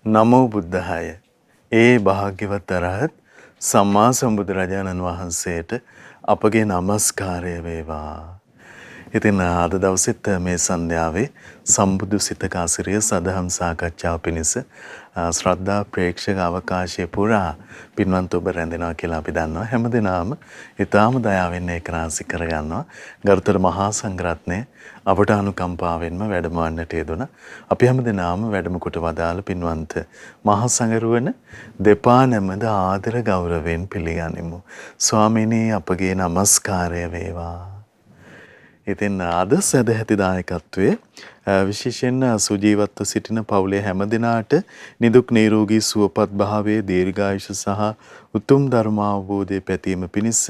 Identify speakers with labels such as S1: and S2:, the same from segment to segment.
S1: නමෝ බුද්ධාය. ඒ භාග්‍යවත් අරහත් සම්මා සම්බුදුරජාණන් වහන්සේට අපගේ নমස්කාරය වේවා. ඉතින් අද දවසෙත් මේ සන්ධ්‍යාවේ සම්බුදු සිතකාසිරිය සදහම් සාකච්ඡාව පිණිස ශ්‍රද්ධා ප්‍රේක්ෂක අවකාශය පුරා පින්වන්ත ඔබ රැඳෙනවා කියලා අපි දන්නවා. හැමදෙනාම ඊටාම දයාවෙන් ඒක රාශි කරගන්නවා. ගරුතර මහා සංඝරත්නය අපට අනුකම්පාවෙන්ම වැඩමවන්නට යෙදුණා. අපි හැමදෙනාම වැඩම කොට වදාළ පින්වන්ත මහා සංඝරුවන දෙපා නැමද ආදර ගෞරවයෙන් පිළිගනිමු. ස්වාමීනි අපගේ নমස්කාරය වේවා. ඉතින් අද සදැහැති දායකත්වයේ විශේෂයෙන් සුජීවත්ව සිටින පවුලේ හැම දිනාට නිදුක් නිරෝගී සුවපත් භාවයේ දීර්ඝායුෂ සහ උතුම් ධර්මාවබෝධය පැතීම පිණිස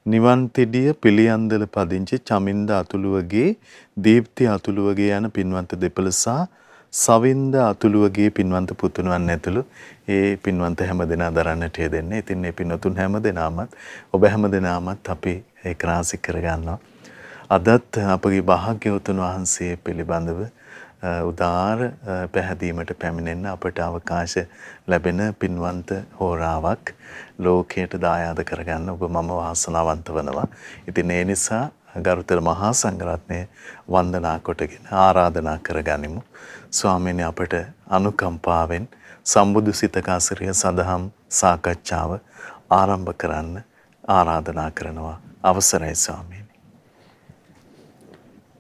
S1: නිවන් තිඩිය පිළියන්දල පදිංචි චමින්ද අතුලුවගේ දීප්ති අතුලුවගේ යන පින්වන්ත දෙපළ සහ සවින්ද අතුලුවගේ පින්වන්ත පුතුණුවන් ඇතුළු ඒ පින්වන්ත හැම දෙනා දරන්නට යෙදෙන්නේ. ඉතින් මේ පින්වතුන් හැම දෙනාමත් ඔබ හැම දෙනාමත් අපි ඒක රාශි කරගන්නවා. අදත් අපගේ භාග්‍යවතුන් වහන්සේ පිළිබඳව උදාර පැහැදීමට පැමිණෙන්න අපට අවකාශ ලැබෙන පින්වන්ත හෝරාවක් ලෝකයට දායාද කරගන්න ඔබ මම වාසනාවන්ත වෙනවා. ඉතින් ඒ නිසා ගරුතර මහා සංඝරත්නය වන්දනා කොටගෙන ආරාධනා කරගනිමු. ස්වාමීනි අපට අනුකම්පාවෙන් සම්බුදු සිතකාසිරිය සදහම් සාකච්ඡාව ආරම්භ කරන්න ආරාධනා කරනවා. අවසරයි ස්වාමීනි.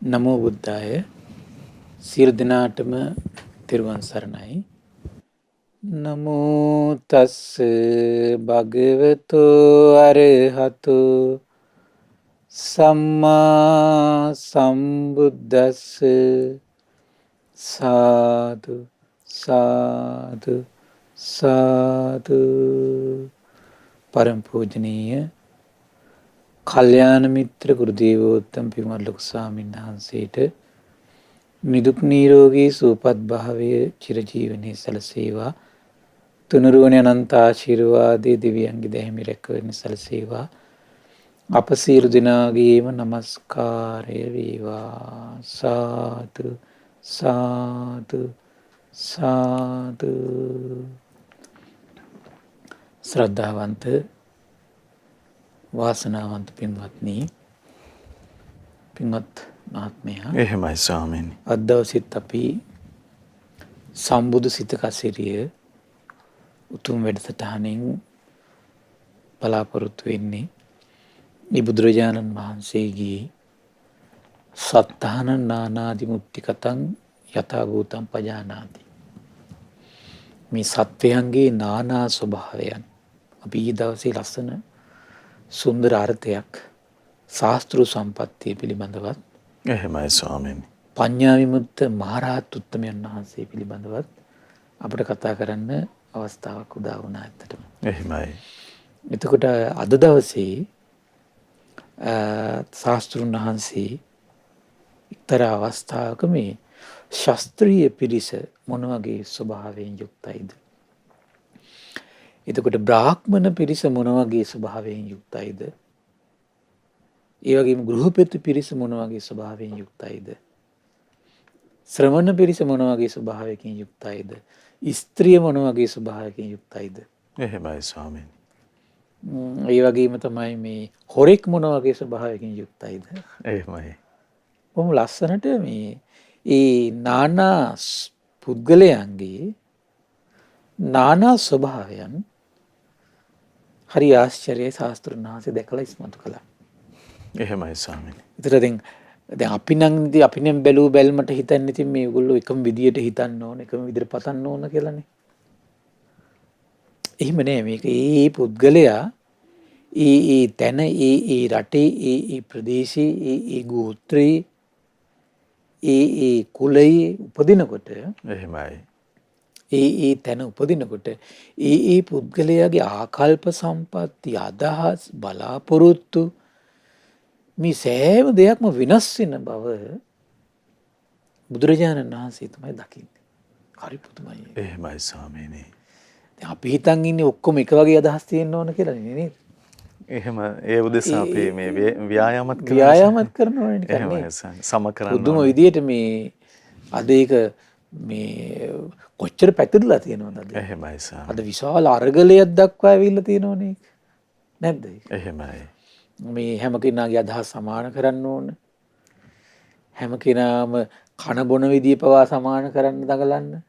S2: නමෝ බුද්ධාය. සියලු දෙනාටම තෙරුවන් සරණයි. නමෝ තස් භගවතු අරහතු සම්මා සම්බුද්දස්ස සාදු සාදු සාදු. පරම පූජනීය කල්යාණ මිත්‍ර ගුරු දේවෝත්තම පින්වත් ලොකු ස්වාමීන් වහන්සේට නිදුක් නිරෝගී සුවපත් භාවයේ චිරජීවනයේ සැලසේවා. තුනුරුවන අනන්ත ආශිර්වාදයේ දිව්‍යංගි දැහැමි රැකවරණ සැලසේවා. අප සියලු දෙනාගේම নমස්කාරය වේවා. සාදු සාදු සාදු. ශ්‍රද්ධාවන්ත වාසනාවන්ත පින්වත්නි, පින්වත් මහත්මයා,
S1: එහෙමයි ස්වාමීනි.
S2: අද දවසෙත් අපි සම්බුදු සිතකසිරිය උතුම් වැඩසටහනින් බලාපොරොත්තු වෙන්නේ මේ බුදුරජාණන් වහන්සේගේ සත්තාන නානාදි මුක්ති කතං යථා භූතං පජානාති. මේ සත්වයන්ගේ නානා ස්වභාවයන් අපි ඊ දවසේ ලස්සන සුන්දර අර්ථයක් ශාස්ත්‍රීය සම්පත්තිය පිළිබඳවත්,
S1: එහෙමයි ස්වාමීනි.
S2: පඤ්ඤා විමුක්ත මහරහත් උත්තමයන් වහන්සේ පිළිබඳවත් අපිට කතා කරන්න අවස්ථාවක් උදා වුණා ඇත්තටම.
S1: එහෙමයි.
S2: එතකොට අද දවසේ ශාස්ත්‍රුන් වහන්සේ එක්තරා අවස්ථාවක මේ ශාස්ත්‍රීය පිරිස මොන වගේ ස්වභාවයෙන් යුක්තයිද? එතකොට බ්‍රාහ්මණ පිරිස මොන වගේ ස්වභාවයෙන් යුක්තයිද? ඒ වගේම ගෘහපති පිරිස මොන වගේ ස්වභාවයෙන් යුක්තයිද? ශ්‍රමණ පිරිස මොන වගේ ස්වභාවයකින් යුක්තයිද? ස්ත්‍රිය මොන වගේ ස්වභාවයකින් යුක්තයිද?
S1: එහෙමයි ස්වාමීනි.
S2: ඒ වගේම තමයි මේ හොරෙක් මොන වගේ ස්වභාවයකින් යුක්තයිද?
S1: එහෙමයි.
S2: බොහොම ලස්සනට මේ ඒ නානා පුද්ගලයන්ගේ නානා ස්වභාවයන් හරි ආශ්චර්යයි ශාස්ත්‍රඥ වහන්සේ දැකලා ඉස්මතු කළා.
S1: එහෙමයි ස්වාමීනි.
S2: ඒතර දැන් අපි නම් බැලූ බැල්මට හිතන්නේ ඉතින් මේගොල්ලෝ එකම විදියට හිතන්න ඕන, එකම විදියට පතන්න ඕන කියලානේ. එහෙම නෑ. මේක ඒ පුද්ගලයා ඒ තැන ඒ රටේ ඒ ප්‍රදේශයේ ඒ ගෝත්‍රයේ ඒ කුලයේ උපදිනකොට,
S1: එහෙමයි.
S2: ඒ තැන උපදිනකොට ඒ පුද්ගලයාගේ ආකල්ප සම්පatti, අදහස්, බලාපොරොත්තු මේ සෑම දෙයක්ම වෙනස් වෙන බව බුදුරජාණන් වහන්සේ තමයි දකින්නේ. හරි පුදුමයි.
S1: එහෙමයි ස්වාමීනි.
S2: දැන් අපි හිතන් ඉන්නේ ඔක්කොම එක වගේ අදහස් තියෙන්න ඕන කියලා නේද?
S1: එහෙම ඒ උදෙසා අපි මේ ව්‍යායාමත්
S2: කරනවා නිකන් නේ.
S1: සම කරන්න.
S2: පුදුම විදියට මේ අද ඒක මේ කොච්චර පැතිරලා තියෙනවද අද?
S1: එහෙමයි
S2: අද
S1: ස්වාමීනි.
S2: විශාල අරගලයක් දක්වා ඇවිල්ලා තියෙනවනේ. නැද්ද?
S1: එහෙමයි.
S2: මේ හැම කෙනාගේ අදහස් සමාන කරන්න ඕන. හැම කෙනාම කන බොන විදිය පවා සමාන කරන්න දඟලන්න.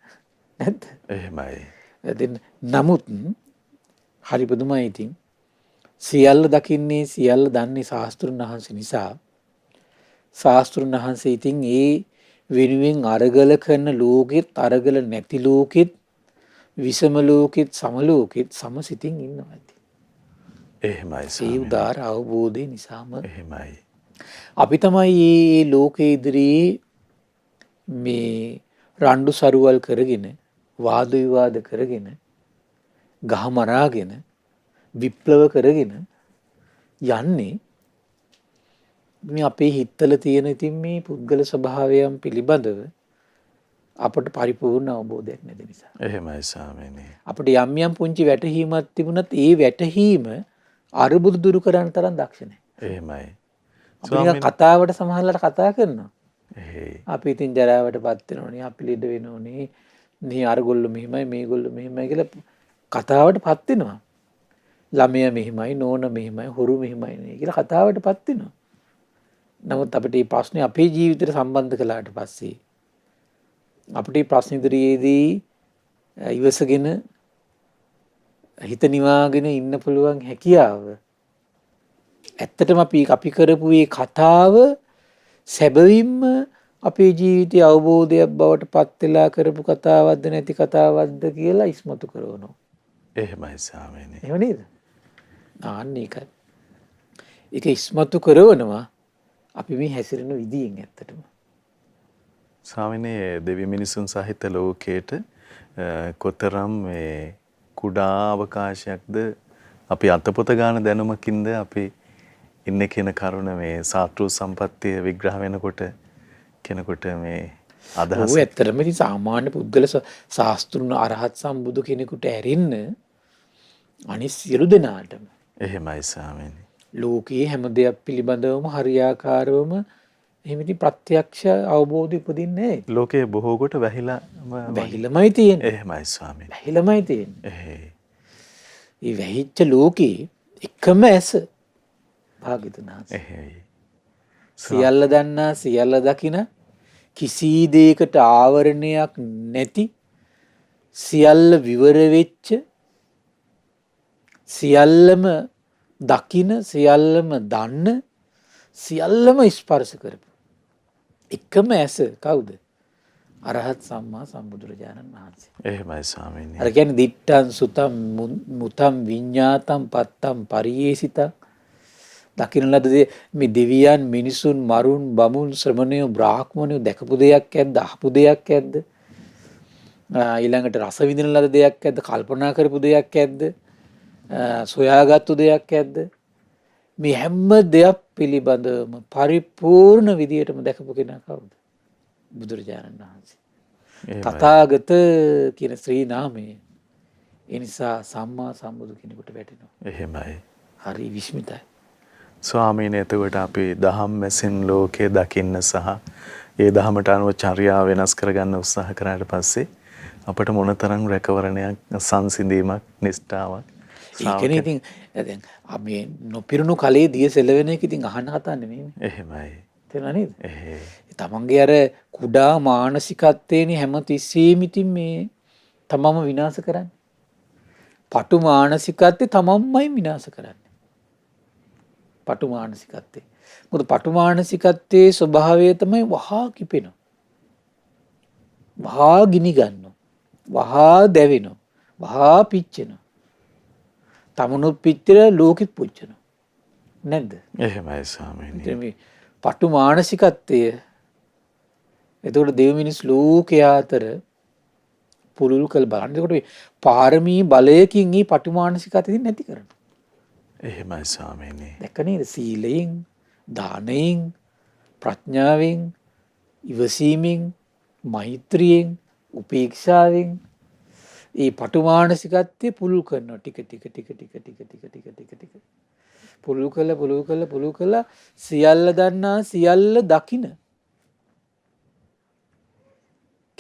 S2: නැද්ද?
S1: එහෙමයි.
S2: ඉතින් නමුත් හරි පුදුමයි ඉතින්. සියල්ල දකින්නේ සියල්ල දන්නේ ශාස්ත්‍රුන් වහන්සේ නිසා. ශාස්ත්‍රුන් වහන්සේ ඉතින් ඒ වෙනුවෙන් අරගල කරන ලෝකෙත් අරගල නැති ලෝකෙත් විසම ලෝකෙත් සම ලෝකෙත් සමසිතින් ඉන්නවා ඇති.
S1: එහෙමයි
S2: ඒ
S1: ස්වාමීනි.
S2: උදාර අවබෝධය නිසාම
S1: එහෙමයි.
S2: අපි තමයි මේ ලෝකයේ ඉදිරියේ මේ රණ්ඩු සරුවල් කරගෙන වාද විවාද කරගෙන ගහ මරාගෙන විප්ලව කරගෙන යන්නේ මේ අපේ හිතවල තියෙන ඉතින් මේ පුද්ගල ස්වභාවයන් පිළිබඳව අපට පරිපූර්ණ අවබෝධයක් නැති නිසා.
S1: එහෙමයි ස්වාමීනි.
S2: අපිට යම් යම් පුංචි වැටහීමක් තිබුණත් ඒ වැටහීම අරුබුදු දුරු කරන්න තරම් දක්ෂ නැහැ.
S1: එහෙමයි.
S2: අපි නිකන් කතාවට සමහරවිට කතා කරනවා.
S1: එහෙයි.
S2: අපි ඉතින් ජරාවටපත් වෙනෝනේ, අපි ලෙඩ වෙනෝනේ, මේ අරගොල්ලෝ මෙහිමයි, මේගොල්ලෝ මෙහිමයි කියලා කතාවටපත් වෙනවා. ළමයා මෙහිමයි, නෝන මෙහිමයි, හොරු මෙහිමයි නේ කියලා කතාවටපත් වෙනවා. නමුත් අපිට මේ ප්‍රශ්නේ අපේ ජීවිතයට සම්බන්ධ කළාට පස්සේ අපිට මේ ප්‍රශ්න ඉදිරියේදී ඉවසගෙන හිත නිවාගෙන ඉන්න පුළුවන් හැකියාව ඇත්තටම අපි කරපු මේ කතාව සැබවින්ම අපේ ජීවිතයේ අවබෝධයක් බවට පත් වෙලා කරපු කතාවක්ද නැති කතාවක්ද කියලා ඉස්මතු කරනවා.
S1: එහෙමයි ස්වාමීනි.
S2: එහෙම නේද? ආන්න ඒකයි. ඒක ඉස්මතු කරනවා අපි මේ හැසිරෙන විදියෙන් ඇත්තටම.
S1: ස්වාමීනි දෙවි මිනිසුන් සහිත ලෝකයට කොතරම් මේ කුඩා අවකාශයක්ද අපි අතපොත ගන්න දැනුමකින්ද අපි ඉන්නේ කියන කරුණ මේ සාත්‍රු සම්පත්තිය විග්‍රහ වෙනකොට කෙනෙකුට මේ අදහස.
S2: ඔව් ඇත්තටම ඉතින් සාමාන්‍ය පුද්ගල ශාස්ත්‍රුණ අරහත් සම්බුදු කෙනෙකුට ඇරෙන්න අනිත් සියලු දෙනාටම
S1: එහෙමයි ස්වාමීනි.
S2: ලෝකයේ හැම දෙයක් පිළිබඳවම හරියාකාරවම එහෙම ඉතින් ප්‍රත්‍යක්ෂ අවබෝධය උපදින්නේ නැහැ.
S1: ලෝකයේ බොහෝ කොට වැහිලා
S2: වැහිලමයි තියෙන්නේ.
S1: එහෙමයි ස්වාමීනි.
S2: වැහිලමයි තියෙන්නේ.
S1: එහෙයි.
S2: මේ වැහිච්ච ලෝකේ එකම ඇස භාග්‍යතුන් වහන්සේ.
S1: එහෙයි.
S2: සියල්ල දන්නා සියල්ල දකින කිසි දෙයකට ආවරණයක් නැති සියල්ල විවර වෙච්ච සියල්ලම දකින සියල්ලම දන්න සියල්ලම ස්පර්ශ කරපු එකම ඇස කවුද? අරහත් සම්මා සම්බුදුරජාණන් වහන්සේ.
S1: එහෙමයි ස්වාමීනි.
S2: අර කියන්නේ දිට්ඨං සුතං මුතං විඤ්ඤාතං පත්තං පරියේසිතං දකින්න ලද මේ දෙවියන් මිනිසුන් මරුන් බමුන් ශ්‍රමණයෝ බ්‍රාහ්මණයෝ දැකපු දෙයක් ඇද්ද අහපු දෙයක් ඇද්ද ඊළඟට රස විඳින ලද දෙයක් ඇද්ද කල්පනා කරපු දෙයක් ඇද්ද සොයාගත්තු දෙයක් ඇද්ද මේ හැම දෙයක් පිළිබඳවම පරිපූර්ණ විදියටම දැකපු කෙනා කවුද? බුදුරජාණන් වහන්සේ. තථාගත කියන ශ්‍රී නාමය. ඒ නිසා සම්මා සම්බුදු කෙනෙකුට වැටෙනවා.
S1: එහෙමයි.
S2: හරි විස්මිතයි.
S1: ස්වාමීනි එතකොට අපි දහම් මැසින් ලෝකේ දකින්න සහ ඒ දහමට අනුව චර්යාව වෙනස් කරගන්න උත්සාහ කරාට පස්සේ අපට මොනතරම් රැකවරණයක් සංසිඳීමක් නිෂ්ඨාවක්
S2: ඒකනේ ඉතින් දැන් අපි නොපිරුණු කලේ දිය සෙලවෙන එක ඉතින් අහන්න කතා නෙමෙයිනේ.
S1: එහෙමයි.
S2: තේරුණා නේද?
S1: එහෙයි.
S2: තමන්ගේ අර කුඩා මානසිකත්වේනේ හැම තිස්සෙම ඉතින් මේ තමම විනාශ කරන්නේ. පටු මානසිකත්වේ තමන්මයි විනාශ කරන්නේ. පටු මානසිකත්වේ. මොකද පටු මානසිකත්වයේ ස්වභාවය තමයි වහා කිපෙනවා. වහා ගිනි ගන්නවා. වහා දැවෙනවා. වහා පිච්චෙනවා. තමනුත් පිච්චෙලා ලෝකෙත් පුච්චෙනවා. නැද්ද?
S1: එහෙමයි ස්වාමීනි.
S2: මේ පටු මානසිකත්වය එතකොට දෙව් මිනිස් ලෝකයා අතර පුරුල් කළ බලන්න. එතකොට පාරමී බලයකින් මේ පටු මානසිකත්වය නැති කරනවා.
S1: එහෙමයි ස්වාමීනි.
S2: දැක්ක නේද? සීලයෙන්, දානයෙන්, ප්‍රඥාවෙන්, ඉවසීමෙන්, මෛත්‍රියෙන්, උපේක්ෂාවෙන් ඒ පටු මානසිකත්වය පුරුල් කරනවා ටික ටික පුරුල් කළ සියල්ල දන්නා සියල්ල දකින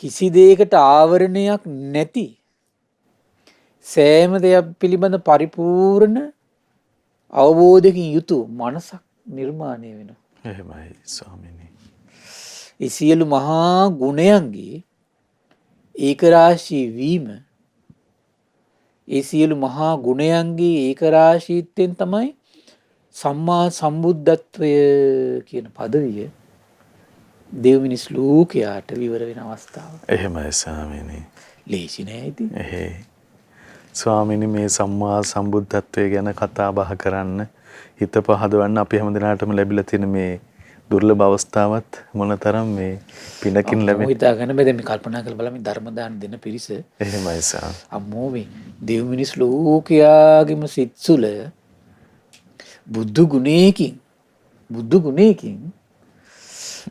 S2: කිසි දෙයකට ආවරණයක් නැති සෑම දෙයක් පිළිබඳ පරිපූර්ණ අවබෝධයකින් යුතු මනසක් නිර්මාණය වෙනවා.
S1: එහෙමයි ස්වාමීනි.
S2: ඒ සියලු මහා ගුණයන්ගේ ඒකරාශී වීම, ඒ සියලු මහා ගුණයන්ගේ ඒකරාශීත්වයෙන් තමයි සම්මා සම්බුද්ධත්වය කියන පදවිය දෙව් මිනිස් ලෝකයාට විවර වෙන අවස්ථාව.
S1: එහෙමයි ස්වාමීනි.
S2: ලේසි නෑ ඉතින්.
S1: එහෙයි. ස්වාමීනි මේ සම්මා සම්බුද්ධත්වය ගැන කතා බහ කරන්න, හිත පහදවන්න අපි හැමදෙනාටම ලැබිලා තියෙන මේ දුර්ලභ අවස්ථාවත් මොනතරම් මේ පිනකින් ලැබෙන.
S2: හිතා ගන්න බෑ. දැන් මේ කල්පනා කරලා බලන්න ධර්ම දාන දෙන පිරිස.
S1: එහෙමයි සා.
S2: අම්මෝ මේ දෙව් මිනිස් ලෝකයාගේම සිත්සුල බුදු ගුණයකින්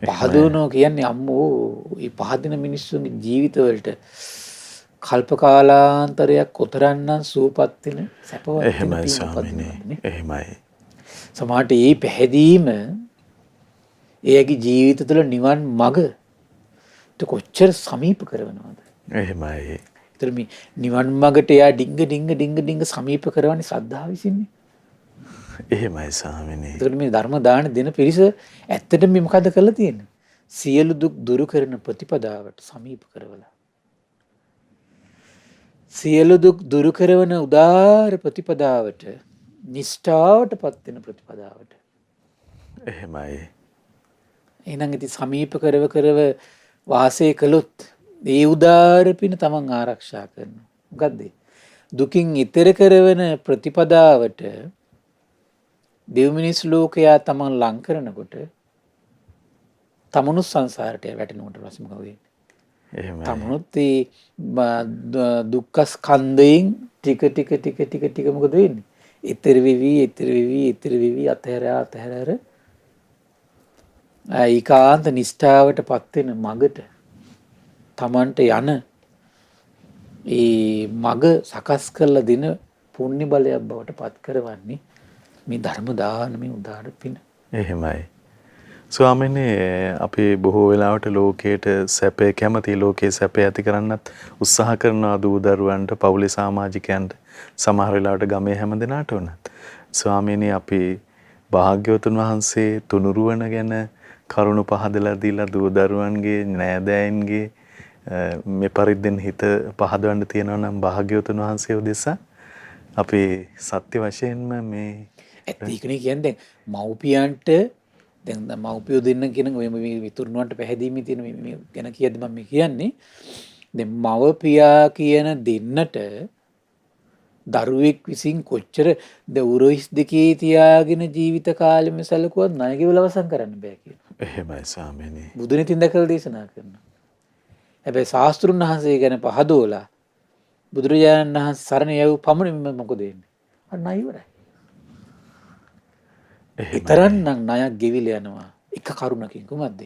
S2: පහදවනවා කියන්නේ අම්මෝ මේ පහදින මිනිස්සුන්ගේ ජීවිතවලට කල්ප කාලාන්තරයක් කොතරම්නම් සූපත් වෙන සැපවත්
S1: එහෙමයි ස්වාමීනි. එහෙමයි.
S2: සමහරට මේ පැහැදීම එයාගේ ජීවිත තුළ නිවන් මඟ කොච්චර සමීප කරනවද?
S1: එහෙමයි.
S2: ඒතර මේ නිවන් මඟට එයා ඩිංග සමීප කරවන්නේ ශ්‍රද්ධාව විසින්නේ.
S1: එහෙමයි ස්වාමීනි.
S2: ඒතර මේ ධර්ම දාන දෙන පිරිස ඇත්තටම මේ මොකද කරලා තියෙන්නේ? සියලු දුක් දුරු කරන ප්‍රතිපදාවට සමීප කරවලා. සියලු දුක් දුරු කරන උදාර ප්‍රතිපදාවට, නිෂ්ඨාවටපත් වෙන ප්‍රතිපදාවට.
S1: එහෙමයි.
S2: එහෙනම් ඉතින් සමීප කරව වාසය කළොත් ඒ උදාර පින තමන් ආරක්ෂා කරනවා. මොකද්ද? දුකින් ඈතර කරන ප්‍රතිපදාවට දෙව් මිනිස් ලෝකයා තමන් ලං කරනකොට තමනුත් සංසාරට වැටෙනකොට පස්සේ මොකද වෙන්නේ?
S1: එහෙමයි.
S2: තමනුත් ඒ දුක්ඛ ස්කන්ධයෙන් ටික මොකද වෙන්නේ? ඈතර වෙවි අතහැර ඒකාන්ත නිෂ්ඨාවට පත් වෙන මගට තමන්ට යන ඒ මග සකස් කරලා දෙන පුණ්‍ය බලයක් බවට පත් කරවන්නේ මේ ධර්ම දානමේ උදාර පින.
S1: එහෙමයි. ස්වාමීනි අපි බොහෝ වෙලාවට ලෝකයට සැපේ කැමති, ලෝකයේ සැපේ ඇති කරන්නත් උත්සාහ කරනවා දූ දරුවන්ට, පවුලේ සමාජිකයන්ට, සමහර වෙලාවට ගමේ හැම දෙනාට උනත්. ස්වාමීනි අපි භාග්‍යවතුන් වහන්සේ තුනුරුවන ගැන කරුණු පහදලා දීලා දූ දරුවන්ගේ නෑදෑයන්ගේ මේ පරිද්දෙන් හිත පහදවන්න තියෙනවා නම් භාග්‍යවතුන් වහන්සේ උදෙසා අපි සත්‍ය වශයෙන්ම මේ
S2: ඒකනේ කියන්නේ මව්පියන්ට දැන් මව්පියෝ දෙන්න කියන මේ විතුරුණුවන්ට පැහැදීමේ තියෙන මේ ගැන කියද්දි මම කියන්නේ දැන් මව්පියා කියන දෙන්නට දරුවෙක් විසින් කොච්චර උරහිස් දෙකේ තියාගෙන ජීවිත කාලෙම සැලකුවත් ණය ගෙවලා අවසන් කරන්න බෑ කියනවා.
S1: එහෙමයි ස්වාමීනි.
S2: බුදුන් ඉතින් දැකලා දේශනා කරනවා. හැබැයි ශාස්ත්‍රුන් වහන්සේ ගැන පහදෝලා බුදුරජාණන් වහන්සේ සරණ යවු පමණින්ම මොකද වෙන්නේ? අන්න ඉවරයි. ඊතරම්නම් ණයක් ගෙවිලා යනවා එක කරුණකින්. කොහොමද?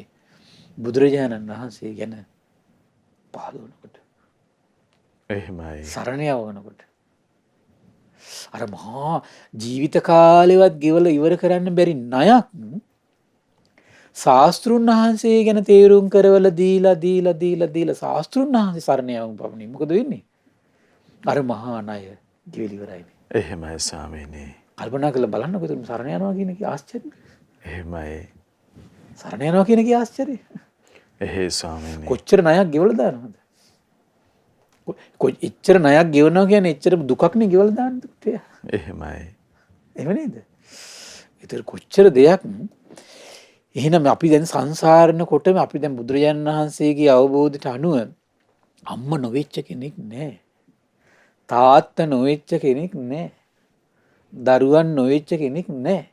S2: බුදුරජාණන් වහන්සේ ගැන පහදවනකොට.
S1: එහෙමයි.
S2: සරණ යවනකොට. අර මහා ජීවිත කාලෙවත් ගෙවලා ඉවර කරන්න බැරි ණයක් ශාස්ත්‍රුන් වහන්සේ ගැන තේරුම් කරවල දීලා ශාස්ත්‍රුන් වහන්සේ සරණ යවමු පමණින් මොකද වෙන්නේ? අර මහා ණය ගෙවිලා ඉවරයිනේ.
S1: එහෙමයි ස්වාමීනි.
S2: කල්පනා කරලා බලන්නකො එතන සරණ යනවා කියන එකේ ආශ්චර්යය.
S1: එහෙමයි.
S2: සරණ යනවා කියන එකේ ආශ්චර්යය.
S1: එහෙයි ස්වාමීනි.
S2: කොච්චර ණයක් ගෙවලා දානවද? එච්චර ණයක් ගෙවනවා කියන්නේ එච්චර දුකක් නේ ගෙවලා දාන්නේ.
S1: එහෙමයි.
S2: එහෙම නේද? ඒතර කොච්චර දෙයක්. එහෙනම් අපි දැන් සංසාරනකොටම අපි දැන් බුදුරජාණන් වහන්සේගේ අවබෝධයට අනුව අම්මා නොවෙච්ච කෙනෙක් නැහැ. තාත්තා නොවෙච්ච කෙනෙක් නැහැ. දරුවන් නොවෙච්ච කෙනෙක් නැහැ.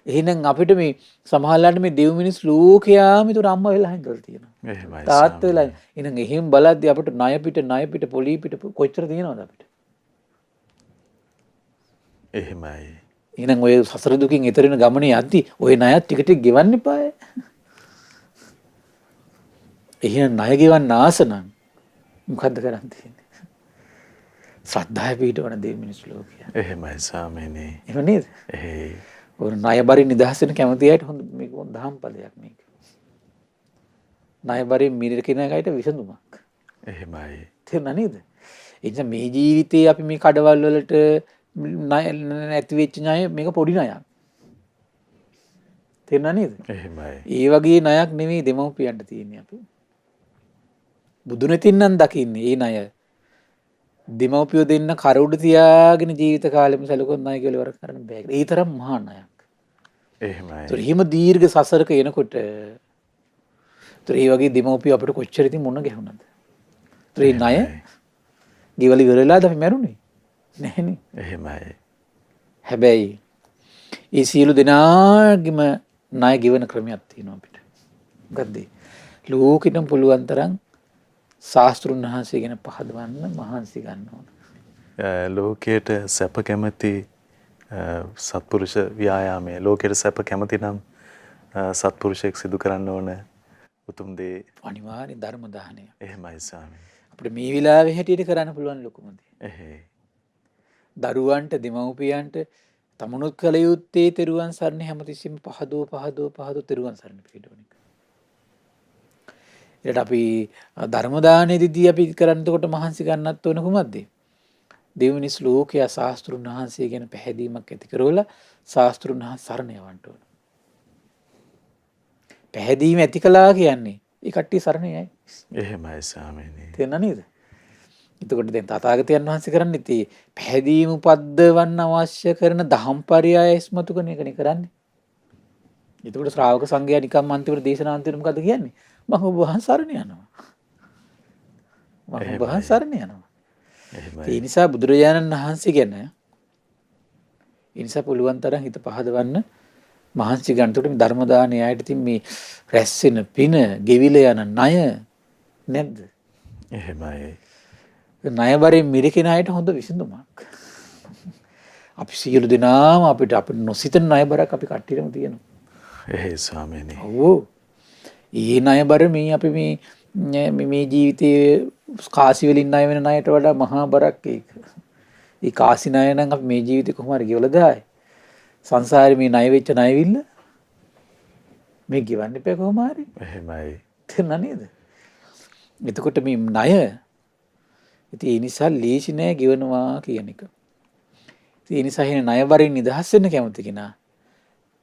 S2: එහෙනම් අපිට මේ සමහරවිට මේ දෙව් මිනිස් ලෝකයාම ඒතර අම්මා වෙලා හිටලා තියෙනවා.
S1: එහෙමයි.
S2: තාත්තා වෙලා. එහෙනම් එහෙම බලද්දී අපිට ණය පිට පොලී පිට කොච්චර තියෙනවද අපිට?
S1: එහෙමයි.
S2: එහෙනම් ඔය සසර දුකින් ඈතර වෙන ගමනේ යද්දී ඔය ණයත් ටික ටික ගෙවන්න එපාය. එහෙනම් ණය ගෙවන්න ආස නම් මොකද්ද කරන්න තියෙන්නේ? ශ්‍රද්ධාව පිටවන දෙව් මිනිස් ලෝකයා.
S1: එහෙමයි ස්වාමීනි.
S2: එහෙම නේද?
S1: එහෙයි.
S2: ඔය ණය බරින් නිදහස් වෙන කැමති අයට හොඳ මේක දහම් පදයක් මේක. ණයබරෙන් මිරිකෙන එකයිට විසඳුමක්.
S1: එහෙමයි.
S2: තේරුණා නේද? ඒ නිසා මේ ජීවිතේ අපි මේ කඩවල් වලට නැති වෙච්ච ණය මේක පොඩි ණයක්. තේරුණා නේද?
S1: එහෙමයි.
S2: ඒ වගේ ණයක් නෙමෙයි දෙමව්පියන්ට තියෙන්නේ අපි. බුදුනෙතින් නම් දකින්නේ ඒ ණය. දෙමව්පියෝ දෙන්න කර උඩ තියාගෙන ජීවිත කාලෙම සැලකුවොත් ණය කියලා ඉවර කරන්න බෑ. ඒ තරම් මහා ණයක්.
S1: එහෙමයි.
S2: ඒතර හිම දීර්ඝ සසරක එනකොට ඒතර ඒ වගේ දෙමව්පියෝ අපිට කොච්චර ඉතින් මොන ගැහුණාද? ඒතර ඒ ණය ගෙවල ඉවරලාද අපි මැරුණේ? නැහැනේ.
S1: එහෙමයි.
S2: හැබැයි ඒ සියලු දෙනාගේම ණය ගෙවන ක්‍රමයක් තියෙනවා අපිට. මොකද්ද? ලෝකෙටම පුළුවන් තරම් ශාස්ත්‍රුන් වහන්සේ ගැන පහදවන්න මහන්සි ගන්න ඕන.
S1: ලෝකයට සැප කැමති සත්පුරුෂ ව්‍යායාමයේ ලෝකයට සැප කැමති නම් සත්පුරුෂයෙක් සිදු කරන්න ඕන උතුම් දේ
S2: අනිවාර්යෙන් ධර්ම දානය.
S1: එහෙමයි ස්වාමී.
S2: අපිට මේ වෙලාවේ හැටියට කරන්න පුළුවන් ලොකුම දේ.
S1: එහෙයි.
S2: දරුවන්ට දෙමව්පියන්ට තමනුත් කළ යුත්තේ තෙරුවන් සරණ හැමතිස්සෙම පහදෝ තෙරුවන් සරණ පිහිටවන එක. ඒකට අපි ධර්ම දානෙදිදී අපි කරන්නකොට මහන්සි ගන්නත් ඕන කුමක්ද? දෙවිනිස් ලෝකයා ශාස්ත්‍රුන් වහන්සේ ගැන පැහැදීමක් ඇති කරවලා ශාස්ත්‍රුන් වහන්සේ සරණ යවන්න ඕන. පැහැදීම ඇති කළා කියන්නේ ඒ කට්ටිය සරණ යයි.
S1: එහෙමයි ස්වාමීනි.
S2: තේරුණා නේද? එතකොට දැන් තථාගතයන් වහන්සේ කරන්නේ තේ පැහැදීම උපද්දවන්න අවශ්‍ය කරන දහම්පරයය ඉස්මතු කරන එකනේ කරන්නේ. එතකොට ශ්‍රාවක සංඝයා නිකම් අන්තිමට දේශනාන්තිමට මොකද කියන්නේ? මම ඔබ වහන්සේ සරණ යනවා. මම ඔබ වහන්සේ සරණ යනවා. ඒ නිසා බුදුරජාණන් වහන්සේ ගැන ඒ නිසා පුළුවන් තරම් හිත පහදවන්න මහන්සි ගන්න. එතකොට මේ ධර්ම දානය ආයත ඉතින් මේ රැස් වෙන පින, ගෙවිල යන ණය නැද්ද?
S1: එහෙමයි.
S2: ණයබරෙන් මිරිකෙන අයට හොඳ විසඳුමක්. අපි සියලු දෙනාම අපිට නොසිතන ණයබරක් අපි කට්ටියටම තියෙනවා.
S1: එහෙයි ස්වාමීනි.
S2: ඔව්. ඒ ණයබර මේ අපි මේ ජීවිතයේ කාසි වලින් ණය වෙන ණයට වඩා මහා බරක් ඒක. ඒ කාසි ණය නම් අපි මේ ජීවිතේ කොහොම හරි ගෙවලා දායි. සංසාරේ මේ ණය වෙච්ච ණයවිල්ල මේ ගෙවන්න එපා කොහොම හරි.
S1: එහෙමයි.
S2: තේරුණා නේද? එතකොට මේ ණය ඉතින් ඒ නිසා ලේසි නෑ ගෙවනවා කියන එක. ඉතින් ඒ නිසා එහෙන ණයබරින් නිදහස් වෙන්න කැමති කෙනා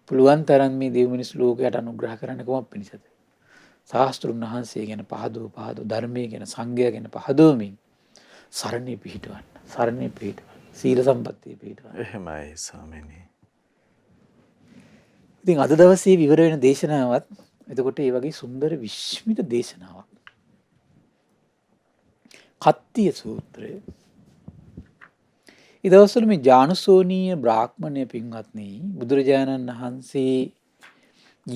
S2: පුළුවන් තරම් මේ දෙව් මිනිස් ලෝකයට අනුග්‍රහ කරන්න කොහොමද පිණිසද? ශාස්ත්‍රුන් වහන්සේ ගැන පහදෝ ධර්මයේ ගැන සංඝයා ගැන පහදෝමින් සරණේ පිහිටවන්න. සරණේ පිහිටවන්න. සීල සම්පත්තිය පිහිටවන්න.
S1: එහෙමයි ස්වාමීනි.
S2: ඉතින් අද දවසේ විවර වෙන දේශනාවත් එතකොට ඒ වගේ සුන්දර විශ්මිත දේශනාවක්. කත්තිය සූත්‍රය. ඒ දවස්වල මේ ජානුසෝනීය බ්‍රාහ්මණය පින්වත්නි බුදුරජාණන් වහන්සේ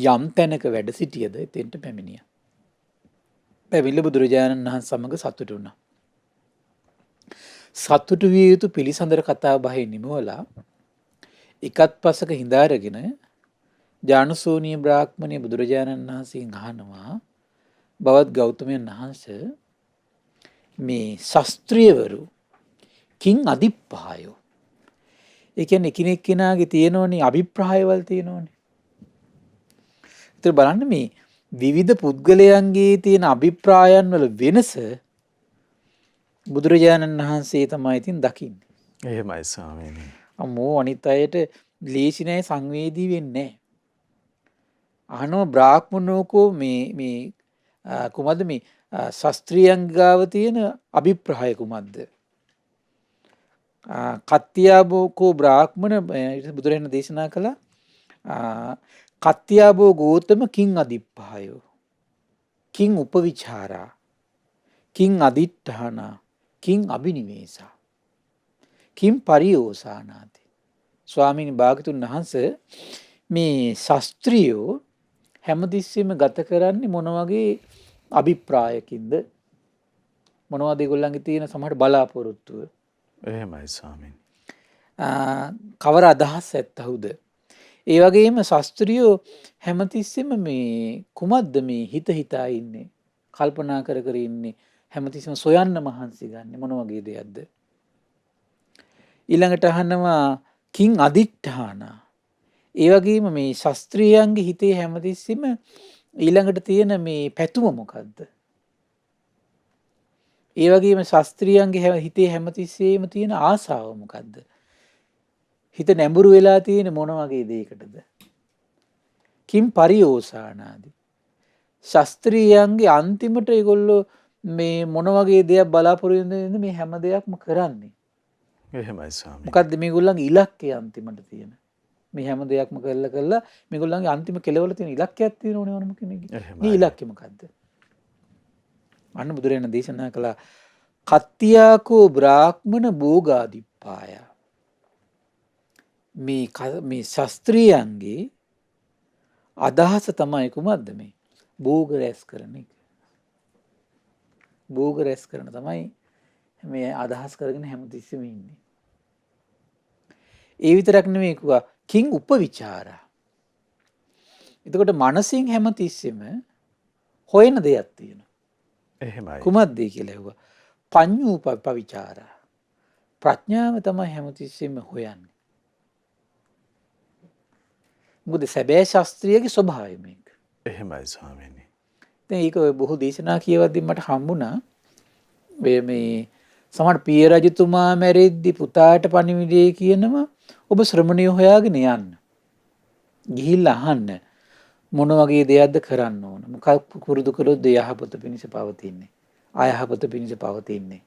S2: යම් තැනක වැඩ සිටියද එතෙන්ට පැමිණියා. පැමිණිලා බුදුරජාණන් වහන්සේ සමග සතුටු වුණා. සතුටු විය යුතු පිළිසඳර කතා බහේ නිමවලා එකත් පසක හිඳාරගෙන ජානුසෝනීය බ්‍රාහ්මණය බුදුරජාණන් වහන්සේගෙන් අහනවා බවත් ගෞතමයන් වහන්සේ මේ ශාස්ත්‍රීයවරු කිං අදිප්පහායෝ. ඒ කියන්නේ එකිනෙක කෙනාගේ තියෙනෝනේ අභිප්‍රායවල තියෙනෝනේ. ඒතර බලන්න මේ විවිධ පුද්ගලයන්ගේ තියෙන අභිප්‍රායන් වල වෙනස බුදුරජාණන් වහන්සේ තමයි ඉතින් දකින්නේ.
S1: එහෙමයි ස්වාමීනි.
S2: අම්මෝ අනිත් අයට ලේසි නෑ සංවේදී වෙන්නේ නෑ. අහනවා බ්‍රාහ්මණෝකෝ මේ කුමද්ද මේ ශාස්ත්‍රීයයන් ගාව තියෙන අභිප්‍රාය කුමක්ද? කත්තියාබෝකෝ බ්‍රාහ්මණ බුදුරජාණන් දේශනා කළා කත්තියාබෝ ගෝතම කිං අදිප්පහායෝ කිං උපවිචාරා කිං අදිට්ඨානා කිං අබිනිවේසා කිං පරියෝසානාති. ස්වාමීනි භාගතුන් වහන්සේ මේ ශාස්ත්‍රීයෝ හැමතිස්සෙම ගත කරන්නේ මොන වගේ අභිප්‍රායකින්ද? මොනවද ඒගොල්ලන්ගේ තියෙන සමහර බලාපොරොත්තුව?
S1: එහෙමයි ස්වාමීනි.
S2: කවර අදහස් ඇත්තහුද? ඒ වගේම ශාස්ත්‍රීයෝ හැමතිස්සෙම මේ කුමක්ද මේ හිතා ඉන්නේ? කල්පනා කර ඉන්නේ හැමතිස්සෙම සොයන්න මහන්සි ගන්න මොන වගේ දෙයක්ද? ඊළඟට අහනවා කිං අදිට්ඨානා. ඒ වගේම මේ ශාස්ත්‍රීයයන්ගේ හිතේ හැමතිස්සෙම ඊළඟට තියෙන මේ පැතුම මොකක්ද? ඒ වගේම ශාස්ත්‍රීයන්ගේ හිතේ හැමතිස්සෙම තියෙන ආසාව මොකක්ද? හිත නැඹුරු වෙලා තියෙන මොන වගේ දෙයකටද? කිම් පරියෝසානාදී. ශාස්ත්‍රීයන්ගේ අන්තිමට ඒගොල්ලෝ මේ මොන වගේ දෙයක් බලාපොරොත්තු වෙනද මේ හැම දෙයක්ම කරන්නේ?
S1: එහෙමයි ස්වාමීනි.
S2: මොකද්ද මේගොල්ලන්ගේ ඉලක්කය අන්තිමට තියෙන? මේ හැම දෙයක්ම කරලා මේගොල්ලන්ගේ අන්තිම කෙලවල තියෙන ඉලක්කයක් තියෙන ඕනේ ඕනම කෙනෙක්ගේ. මේ ඉලක්කය මොකද්ද? අන්න බුදුරජාණන් දේශනා කළා කත්තියාකෝ බ්‍රාහ්මණ භෝගාදිප්පාය. මේ ශාස්ත්‍රීයන්ගේ අදහස තමයි කුමක්ද මේ? භෝග රැස් කරන එක. භෝග රැස් කරන තමයි මේ අදහස් කරගෙන හැමතිස්සෙම ඉන්නේ. ඒ විතරක් නෙමෙයි කිව්වා කිං උපවිචාරා. එතකොට මනසින් හැමතිස්සෙම හොයන දෙයක් තියෙනවා.
S1: එහෙමයි.
S2: කුමක්ද කියලා ඇහුවා. පඤ්ඤූපවිචාරා. ප්‍රඥාව තමයි හැමතිස්සෙම හොයන්නේ. මොකද සැබෑ ශාස්ත්‍රීයගේ ස්වභාවය මේක.
S1: එහෙමයි ස්වාමීනි.
S2: දැන් ඒක ඔය බොහෝ දේශනා කියවද්දි මට හම්බුණා මේ සමහර පිය රජතුමා මැරෙද්දි පුතාට පණිවිඩය කියනවා ඔබ ශ්‍රමණිය හොයාගෙන යන්න. ගිහිල්ලා අහන්න මොන වගේ දෙයක්ද කරන්න ඕන. මොකක් පුරුදු කළොත් යහපත පිණිස පවතින්නේ. අයහපත පිණිස පවතින්නේ.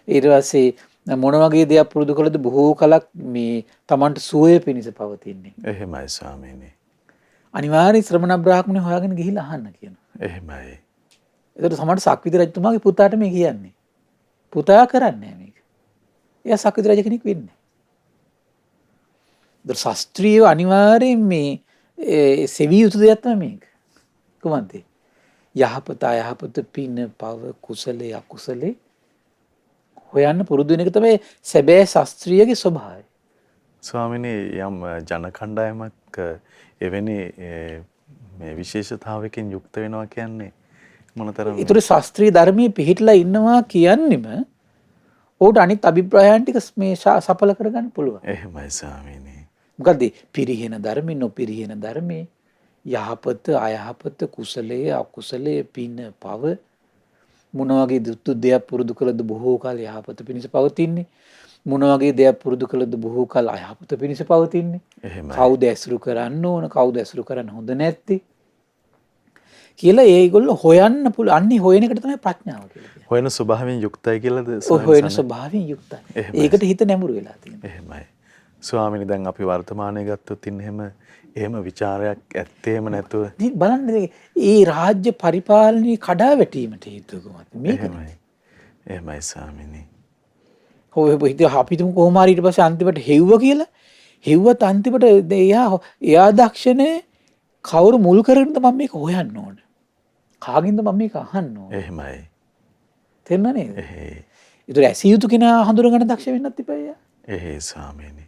S2: ඊට පස්සේ මොන වගේ දෙයක් පුරුදු කළොත් බොහෝ කලක් මේ Tamanට සුවය පිණිස පවතින්නේ.
S1: එහෙමයි ස්වාමීනි.
S2: අනිවාර්යයෙන් ශ්‍රමණ බ්‍රාහ්මණය හොයාගෙන ගිහිල්ලා අහන්න කියනවා.
S1: එහෙමයි.
S2: ඒකට සමහර සක්විති රජතුමාගේ පුතාට මේ කියන්නේ. පුතා කරන්නේ මේක. එයා සක්විති රජ කෙනෙක් වෙන්නේ. ශාස්ත්‍රීය අනිවාර්යෙන් මේ සෙවිය යුතු දෙයක් තමයි මේක. කොහොමද? යහපත අයහපත පින පව කුසලයේ අකුසලයේ හොයන්න පුරුදු වෙන එක තමයි සැබෑ ශාස්ත්‍රීයගේ ස්වභාවය.
S1: ස්වාමීනි යම් ජන කණ්ඩායමක් එවැනි මේ විශේෂතාවයකින් යුක්ත වෙනවා කියන්නේ මොනතරම්?
S2: ඒතර ශාස්ත්‍රීය ධර්මයේ පිහිටලා ඉන්නවා කියන්නෙම ඔහුට අනිත් අභිප්‍රායන් ටික මේ සඵල කරගන්න පුළුවන්.
S1: එහෙමයි ස්වාමීනි.
S2: මොකද පිරිහෙන ධර්මේ නොපිරිහෙන ධර්මේ යහපත අයහපත කුසලයේ අකුසලයේ පින පව මොන වගේ දුතු දෙයක් පුරුදු කළද බොහෝ කාල යහපත පිණිස පවතින්නේ මොන වගේ දෙයක් පුරුදු කළද බොහෝ කාල අයහපත පිණිස පවතින්නේ කවුද ඇසුරු කරන්න ඕන කවුද ඇසුරු කරන්න හොඳ නැත්තේ කියලා ඒගොල්ලෝ හොයන්න පුළුවන්. අන්නේ හොයන එකට තමයි ප්‍රඥාව කියලා කියන්නේ.
S1: හොයන ස්වභාවයෙන් යුක්තයි කියලාද?
S2: හොයන ස්වභාවයෙන් යුක්තයි. ඒකට හිත නැඹුරු වෙලා තියෙනවා.
S1: එහෙමයි. ස්වාමීනි දැන් අපි වර්තමානයේ ගත්තොත් එහෙම ਵਿਚාරයක් ඇත්තේම නැතුව
S2: බලන්න මේ රාජ්‍ය පරිපාලනයේ කඩා වැටීමට හේතුව කොහොමද මේක?
S1: එහෙමයි ස්වාමීනි.
S2: ඔය අපි තුමු කොහොම හරි ඊට පස්සේ අන්තිමට හෙව්ව කියලා හෙව්වත් අන්තිමට එයා දක්ෂනේ කවුරු මුල් කරගෙනද මම මේක හොයන්න ඕන. කාගෙන්ද මම මේක අහන්න ඕන.
S1: එහෙමයි.
S2: තේරුණා නේද? ඒතර ඇසිය යුතු කෙනා හඳුනගන්න දක්ෂ වෙන්නත් ඉපැයි.
S1: එහෙයි ස්වාමීනි.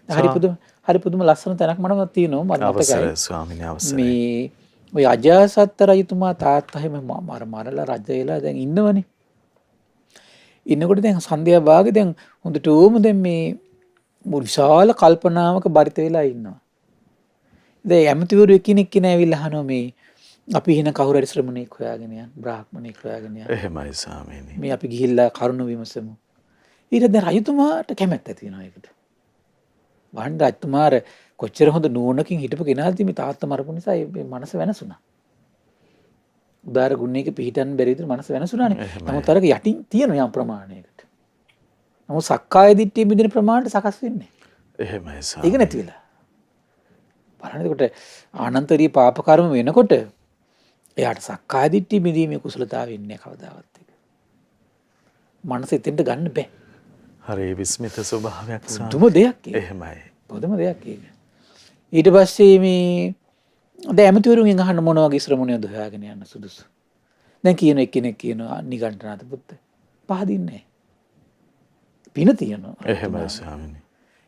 S2: හරි පුදුම ලස්සන තැනක් මම තියෙනවා මට මතකයි.
S1: අවසරයි ස්වාමීනි අවසරයි.
S2: මේ ඔය අජාසත් රජතුමා තාත්තා හැම මරලා රජ වෙලා දැන් ඉන්නවනේ. ඉන්නකොට දැන් සන්ධ්‍යා භාගෙ දැන් හොඳටම දැන් මේ විශාල කල්පනාවක බරිත වෙලා ඉන්නවා. දැන් ඇමතිවරු එකිනෙක කෙනා ඇවිල්ලා අහනවා මේ අපි හින කවුරු හරි ශ්‍රමණෙක් හොයාගෙන යන්න බ්‍රාහ්මණෙක් හොයාගෙන යන්න.
S1: එහෙමයි ස්වාමීනි.
S2: මේ අපි ගිහිල්ලා කරුණ විමසමු. ඊට දැන් රජතුමාට කැමැත්ත තියෙනවා ඒකට. වහන්න රජතුමාර කොච්චර හොඳ නුවණකින් හිටපු කෙනාද මේ තාත්තා මරපු නිසා මේ මනස වෙනසුණා. උදාර ගුණයක පිහිටන් බැරි විදිහට මනස වෙනසුණානේ. නමුත් අරක යටින් තියෙන යම් ප්‍රමාණයකට. නමුත් සක්කාය දිට්ඨිය මිදෙන ප්‍රමාණයට සකස් වෙන්නේ.
S1: එහෙමයි ස්වාමීනි.
S2: ඒක නැති වෙලා. බලන්න එතකොට ආනන්තරීය පාප කර්ම වෙනකොට එයාට සක්කාය දිට්ඨිය මිදීමේ කුසලතාවය ඉන්නේ කවදාවත් ඒක. මනස එතෙන්ට ගන්න බෑ.
S1: හරි විස්මිත ස්වභාවයක් ස්වාමීනි.
S2: පුදුම දෙයක් ඒක.
S1: එහෙමයි.
S2: පුදුම දෙයක් ඒක. ඊට පස්සේ මේ දැන් ඇමතිවරුන්ගෙන් අහන්න මොන වගේ ශ්‍රමණයෝද හොයාගෙන යන්න සුදුසු. දැන් කියන එක්කෙනෙක් කියනවා නිගණ්ඨනාථ පුත්ත. පහදින්නේ නැහැ. පින තියෙනවා.
S1: එහෙමයි ස්වාමීනි.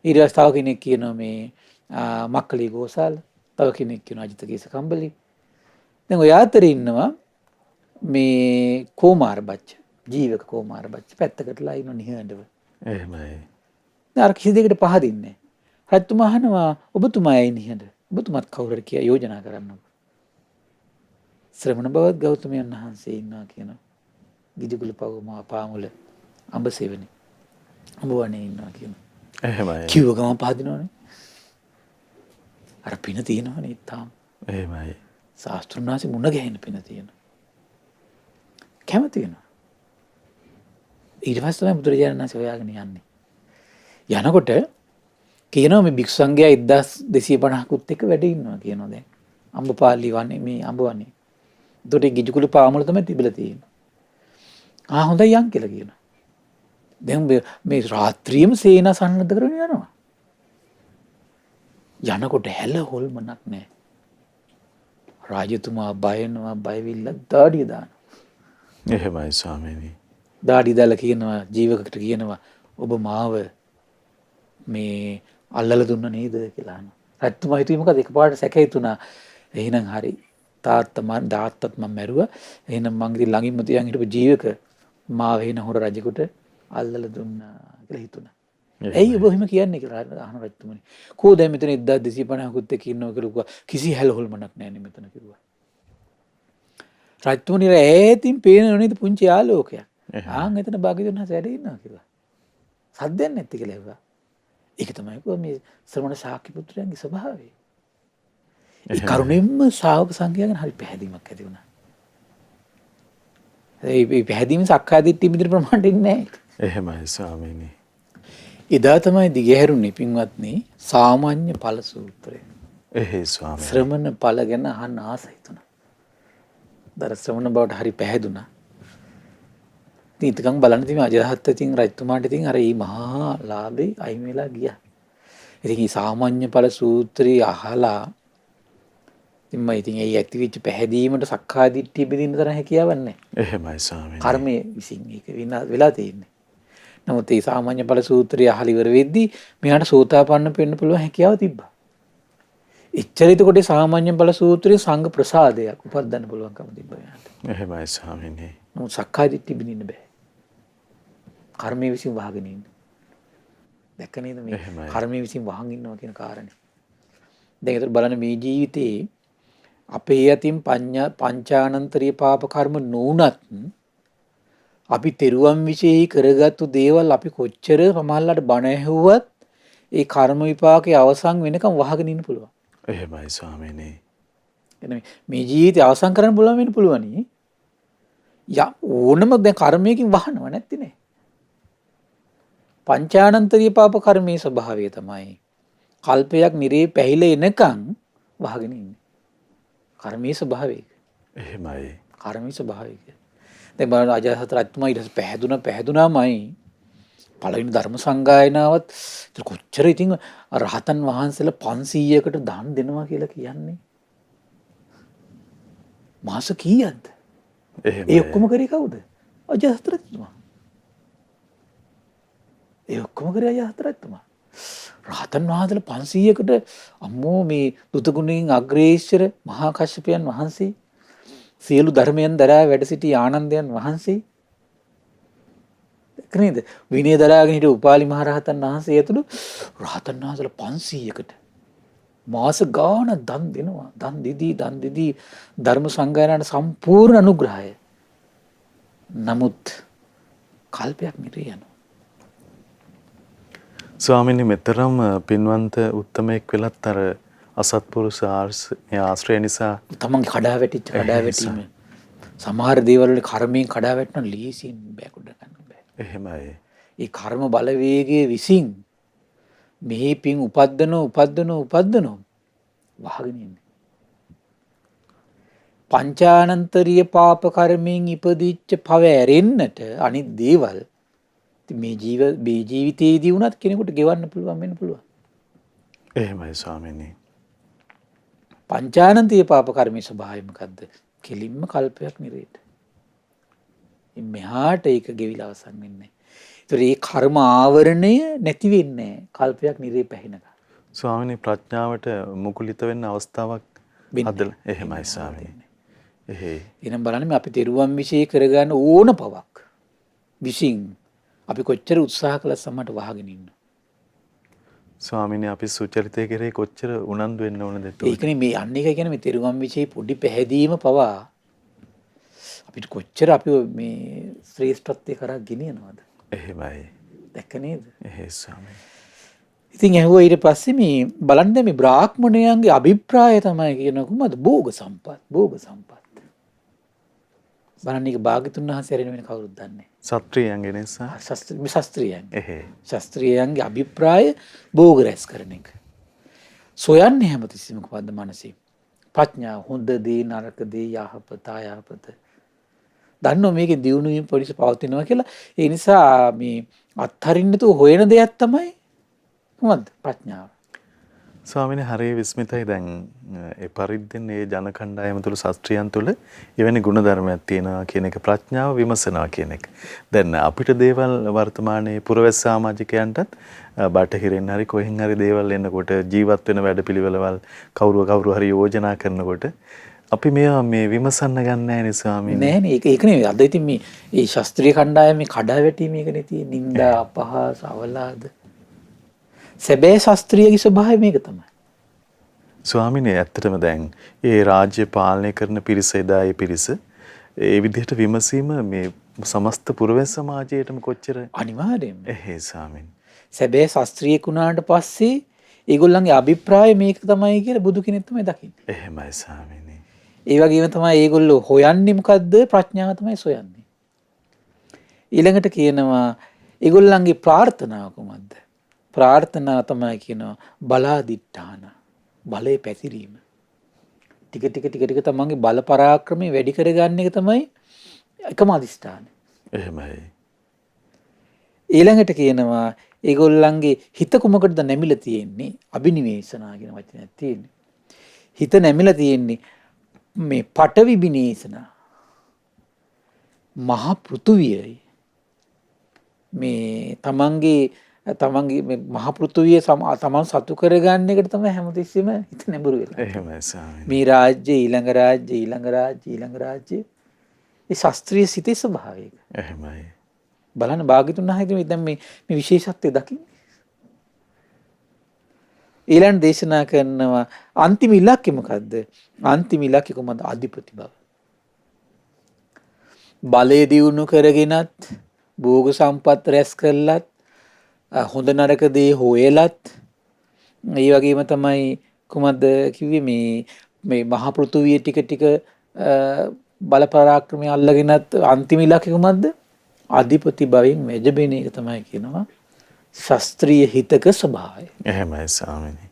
S2: ඊට පස්සේ තව කෙනෙක් කියනවා මේ මක්කලි ගෝසාල. තව කෙනෙක් කියනවා අජිතකේස කම්බලි. දැන් ඔය අතරේ ඉන්නවා මේ කෝමාර බච්ච. ජීවක කෝමාර බච්ච පැත්තකටලා ඉන්න නිහඬව.
S1: එහෙමයි.
S2: දැන් අර කිසි දෙයකට පහදින්නේ නැහැ. රජතුමා අහනවා ඔබතුමා ඇයි නිහඬ? ඔබතුමාත් කවුරුහරි කියා යෝජනා කරන්න. ශ්‍රමණ බවත් ගෞතමයන් වහන්සේ ඉන්නවා කියනවා. ගිජුකුල පව පාමුල අඹ සෙවණේ. අඹ වනේ ඉන්නවා කියනවා.
S1: එහෙමයි.
S2: කිව්ව ගමන් පහදිනවනේ. අර පින තියෙනවනේ තාම.
S1: එහෙමයි.
S2: ශාස්ත්‍රුන් වහන්සේ මුණ ගැහෙන පින තියෙනවා. කැමති වෙනවා. ඊට පස්සේ තමයි බුදුරජාණන් වහන්සේ හොයාගෙන යන්නේ. යනකොට කියනවා මේ භික්ෂු සංඝයා 1250කුත් එක්ක වැඩ ඉන්නවා කියනවා දැන්. අඹපාලි වනේ මේ අඹ වනේ. ඒතකොට ගිජුකුල පාමුල තමයි තිබිලා තියෙන්නේ. හොඳයි යන් කියලා කියනවා. දැන් මේ රාත්‍රියේම සේනා සන්නද්ධ කරගෙන යනවා. යනකොට හැල හොල්මනක් නැහැ. රාජතුමා බයනවා බයවිල්ල දාඩිය දානවා.
S1: එහෙමයි ස්වාමීනි.
S2: දාඩි දාලා කියනවා ජීවකට කියනවා ඔබ මාව මේ අල්ලලා දුන්න නේද කියලා අහනවා. රජතුමා හිතුවේ මොකද එකපාරට සැක හිතුණා. එහෙනම් හරි තාත්තත් මම මැරුවා. එහෙනම් මං ඉතින් ළඟින්ම තියන් හිටපු ජීවක මාව වෙන හොර රජෙකුට අල්ලලා දුන්නා කියලා හිතුණා. ඇයි ඔබ එහෙම කියන්නේ කියලා අහන රජතුමනි. කෝ දැන් මෙතන 1250කුත් එක්ක ඉන්නවා කියලා කිසි හැල හොල්මනක් නැහැ නේ මෙතන කිව්වා. රජතුමනි ඈතින් පේනව නේද පුංචි ආලෝකයක්. එතන භාග්‍යවතුන් වහන්සේ වැඩ ඉන්නවා කියලා. සද්දයක් නැති කියලා ඒවා. ඒක තමයි කොහොම මේ ශ්‍රමණ ශාක්‍ය පුත්‍රයන්ගේ ස්වභාවය. ඒ කරුණෙම්ම ශ්‍රාවක සංඝයාගෙන හරි පැහැදීමක් ඇති වුණා. ඒ පැහැදීම සක්කාය දිට්ඨිය විදිහට ප්‍රමාණිත නැහැ.
S1: එහෙමයි ස්වාමීනි.
S2: එදා තමයි දිගහැරුණේ පින්වත්නි සාමාන්‍ය ඵල සූත්‍රය.
S1: එහේ ස්වාමීනි.
S2: ශ්‍රමණ ඵල ගැන අහන්න ආස හිතුණා. දර ශ්‍රමණ බවට හරි පැහැදුනා. ඉතින් බලන්න ඉතින් අජරහත් ඉතින් රජතුමාට ඉතින් අර මේ මහා ලාභේ අයින් වෙලා ගියා. ඉතින් මේ සාමාන්‍ය ඵල සූත්‍රය අහලා ඉතින් මම ඉතින් ඒ ඇතිවිච්ච පැහැදීමට සක්කාය දිට්ඨිය බෙදින්න තරම් හැකියාවක් නැහැ.
S1: එහෙමයි ස්වාමීනි.
S2: කර්මයේ විසින් ඒක වෙලා තියෙන්නේ. නමුත් මේ සාමාන්‍ය ඵල සූත්‍රය අහලා ඉවර වෙද්දී මෙයාට සෝතාපන්න වෙන්න පුළුවන් හැකියාව තිබ්බා. එච්චර එතකොට සාමාන්‍ය ඵල සූත්‍රයේ සංඝ ප්‍රසාදයක් උපදින්න පුළුවන්කම තිබ්බා මෙයාට.
S1: එහෙමයි ස්වාමීනි.
S2: නමුත් සක්කාය දිට්ඨිය බෙදින්න බෑ. කර්මයේ විසින් වහගෙන ඉන්න. දැක්ක නේද මේ කර්මයේ විසින් වහන් ඉන්නවා කියන කාරණේ. දැන් ඒතර බලන්න මේ ජීවිතේ අපේ යතින් පංචානන්තරීය පාප කර්ම නොඋනත් අපි තෙරුවන් විශේෂයි කරගත්තු දේවල් අපි කොච්චර සමහරලාට බණ ඇහුවත් ඒ කර්ම විපාකයේ අවසන් වෙනකම් වහගෙන ඉන්න පුළුවන්.
S1: එහෙමයි ස්වාමීනි.
S2: එනේ මේ ජීවිතය අවසන් කරන්න පුළුවන් වෙන්න පුළුවනි. ඕනම දැන් කර්මයකින් වහනව නැති නේ. පංචානන්තරීය පාප කර්මයේ ස්වභාවය තමයි කල්පයක් නිරේ පැහිලා එනකන් වහගෙන ඉන්නේ. කර්මයේ ස්වභාවය.
S1: එහෙමයි.
S2: කර්මයේ ස්වභාවය. දැන් බලන්න අජාසත් රජතුමා ඊට පස්සේ පැහැදුනාමයි පළවෙනි ධර්ම සංගායනාවත් කොච්චර ඉතින් රහතන් වහන්සේලා 500කට දන් දෙනවා කියලා කියන්නේ. මාස කීයක්ද? ඒ ඔක්කොම කරේ කවුද? අජාසත් රජතුමා. ඒ ඔක්කොම කරේ අජාසත් රජතුමා. රහතන් වහන්සේලා 500කට අම්මෝ මේ දුතගුණයෙන් අග්‍රේශ්වර මහා කශ්‍යපයන් වහන්සේ සියලු ධර්මයන් දරා වැඩ සිටි ආනන්දයන් වහන්සේ නේද? විනය දරාගෙන හිටපු උපාලි මහ රහතන් වහන්සේ ඇතුළු රහතන් වහන්සේලා 500කට මාස ගාන දන් දෙනවා. දන් දෙදී ධර්ම සංගායනාවට සම්පූර්ණ අනුග්‍රහය. නමුත් කල්පයක් නිරේ යනවා.
S1: ස්වාමීනි මෙතරම් පින්වන්ත උත්තමයෙක් වෙලත් අර අසත්පුරුෂ ආශ්‍රය නිසා
S2: තමන්ගේ කඩාවැටීම සමහර දේවල් වල කර්මයෙන් කඩාවැටෙන ලීසියෙන් බෑ කොට ගන්න බෑ.
S1: එහෙමයි.
S2: ඒ කර්ම බලවේගයේ විසින් මෙහි පින් උපද්දන වහගෙන ඉන්නේ. පංචානන්තරීය පාප කර්මයෙන් ඉපදිච්ච පව ඇරෙන්නට අනිත් දේවල් මේ ජීවිතයේදී වුණත් කෙනෙකුට ගෙවන්න පුළුවන් වෙන්න පුළුවන්.
S1: එහෙමයි ස්වාමීනි.
S2: පංචානන්තීය පාප කර්මයේ ස්වභාවය මොකද්ද? කෙලින්ම කල්පයක් නිරේට. මෙහාට ඒක ගෙවිලා අවසන් වෙන්නේ. ඒතර මේ කර්ම ආවරණය නැති වෙන්නේ කල්පයක් නිරේ පැහැිනක.
S1: ස්වාමීනි ප්‍රඥාවට මුකුලිත වෙන්න අවස්ථාවක් හදලා එහෙමයි ස්වාමීනි.
S2: එහෙනම් බලන්න අපි තෙරුවන් විශේෂ කරගන්න ඕන පවක් විසින් අපි කොච්චර උත්සාහ කළත් සමහරට වහගෙන ඉන්න.
S1: ස්වාමීනි අපි සුචරිතය කෙරේ කොච්චර උනන්දු වෙන්න ඕනද?
S2: ඒකනේ මේ අන්න එක කියන්නේ මේ තෙරුවන් විශේෂ පොඩි පැහැදීම පවා අපිට කොච්චර අපි මේ ශ්‍රේෂ්ඨත්වය කරා ගෙනියනවද?
S1: එහෙමයි.
S2: දැක්ක නේද?
S1: එහෙයි ස්වාමීනි.
S2: ඉතින් ඇහුවා ඊට පස්සේ මේ බලන්න මේ බ්‍රාහ්මණයන්ගේ අභිප්‍රාය තමයි කියන කොහොමද? භෝග සම්පත්, භෝග සම්පත්. බලන්න ඒක භාග්‍යතුන් වහන්සේ ඇරෙන වෙන කවුරුත් දන්නේ නැහැ.
S1: සත්‍රියයන්ගේ නිසා.
S2: ශාස්ත්‍රීයයන්.
S1: එහෙයි.
S2: ශාස්ත්‍රීයයන්ගේ අභිප්‍රාය භෝග රැස් කරන එක. සොයන්නේ හැමතිස්සෙම කොහොමද මනසේ? ප්‍රඥාව, හොඳ දේ, නරක දේ, යහපත, අයහපත. දන්නව මේකේ දියුණු වීම පොලිස පවතිනවා කියලා. ඒ නිසා මේ අත්හරින්න තු හොයන දෙයක් තමයි මොකද්ද? ප්‍රඥාව.
S1: ස්වාමීනි හරිය විස්මිතයි. දැන් ඒ පරිද්දෙන් ඒ ජන කණ්ඩායම තුළ ශාස්ත්‍රයන් තුළ එවැනි ගුණධර්මයක් තියෙනවා කියන එක, ප්‍රඥාව විමසනවා කියන එක. දැන් අපිට දේවල් වර්තමානයේ පුරවැස් සමාජිකයන්ටත් බටහිරින් හරි කොහෙන් හරි දේවල් එනකොට, ජීවත් වෙන වැඩපිළිවෙළවල් කවුරු හරි යෝජනා කරනකොට අපි මේවා මේ විමසන්න ගන්න නැහැ නේ ස්වාමීනි.
S2: නෑනේ ඒක නෙවෙයි. අද ඉතින් මේ ශාස්ත්‍රීය කණ්ඩායමේ කඩාවැටීම මේකනේ තියෙන්නේ. නින්දා, අපහාස, අවලාද. සැබෑ ශාස්ත්‍රීයගේ ස්වභාවය මේක තමයි.
S1: ස්වාමීනි ඇත්තටම දැන් ඒ රාජ්‍ය පාලනය කරන පිරිස, එදා ඒ පිරිස ඒ විදිහට විමසීම මේ සමස්ත පුරවැස් සමාජයේටම කොච්චර
S2: අනිවාර්යයෙන්ම.
S1: එහෙයි ස්වාමීනි.
S2: සැබෑ ශාස්ත්‍රීය කුණාට පස්සේ ඒගොල්ලන්ගේ අභිප්‍රාය මේක තමයි කියලා බුදු කෙනෙක් තමයි දකින්නේ.
S1: එහෙමයි ස්වාමීනි.
S2: ඒ වගේම තමයි ඒගොල්ලෝ හොයන්නේ මොකද්ද? ප්‍රඥාව තමයි සොයන්නේ. ඊළඟට කියනවා ඒගොල්ලන්ගේ ප්‍රාර්ථනාව කොහොමද? ප්‍රාර්ථනාව තමයි කියනවා බලාදිට්ඨාන. බලේ පැතිරීම. ටික තමන්ගේ බල පරාක්‍රමය වැඩි කරගන්න එක තමයි එකම අදිෂ්ඨානය.
S1: එහෙමයි.
S2: ඊළඟට කියනවා ඒගොල්ලන්ගේ හිත කුමකටද නැමිලා තියෙන්නේ? අබිනිවේෂනා කියන වචනයක් තියෙන්නේ. හිත නැමිලා තියෙන්නේ මේ පඨවි විනේෂනා. මහ පෘථුවියයි. මේ තමන්ගේ මේ මහ පෘථුවිය තමන් සතු කරගන්න එකට තමයි හැමතිස්සෙම හිත නැඹුරු වෙලා.
S1: එහෙමයි ස්වාමීනි.
S2: මේ රාජ්‍ය ඊළඟ රාජ්‍ය ඒ ශාස්ත්‍රීය සිතේ ස්වභාවය.
S1: එහෙමයි.
S2: බලන්න භාග්‍යතුන් වහන්සේ දැන් මේ විශේෂත්වය දකින්නේ. ඊළඟ දේශනා කරනවා අන්තිම ඉලක්කය මොකද්ද? අන්තිම ඉලක්කය කොහොමද? අධිපති බව. බලය දියුණු කරගෙනත්, භෝග සම්පත් රැස් කරලත්, හොඳ නරක දේ හොයලත්, ඒ වගේම තමයි කොහොමද කිව්වේ මේ මහ පෘථුවිය ටික බල පරාක්‍රමය අල්ලගෙනත් අන්තිම ඉලක්කය කොහොමද? අධිපති භවෙන් වැජබෙන එක තමයි කියනවා ශාස්ත්‍රීය හිතක ස්වභාවය.
S1: එහෙමයි ස්වාමීනි.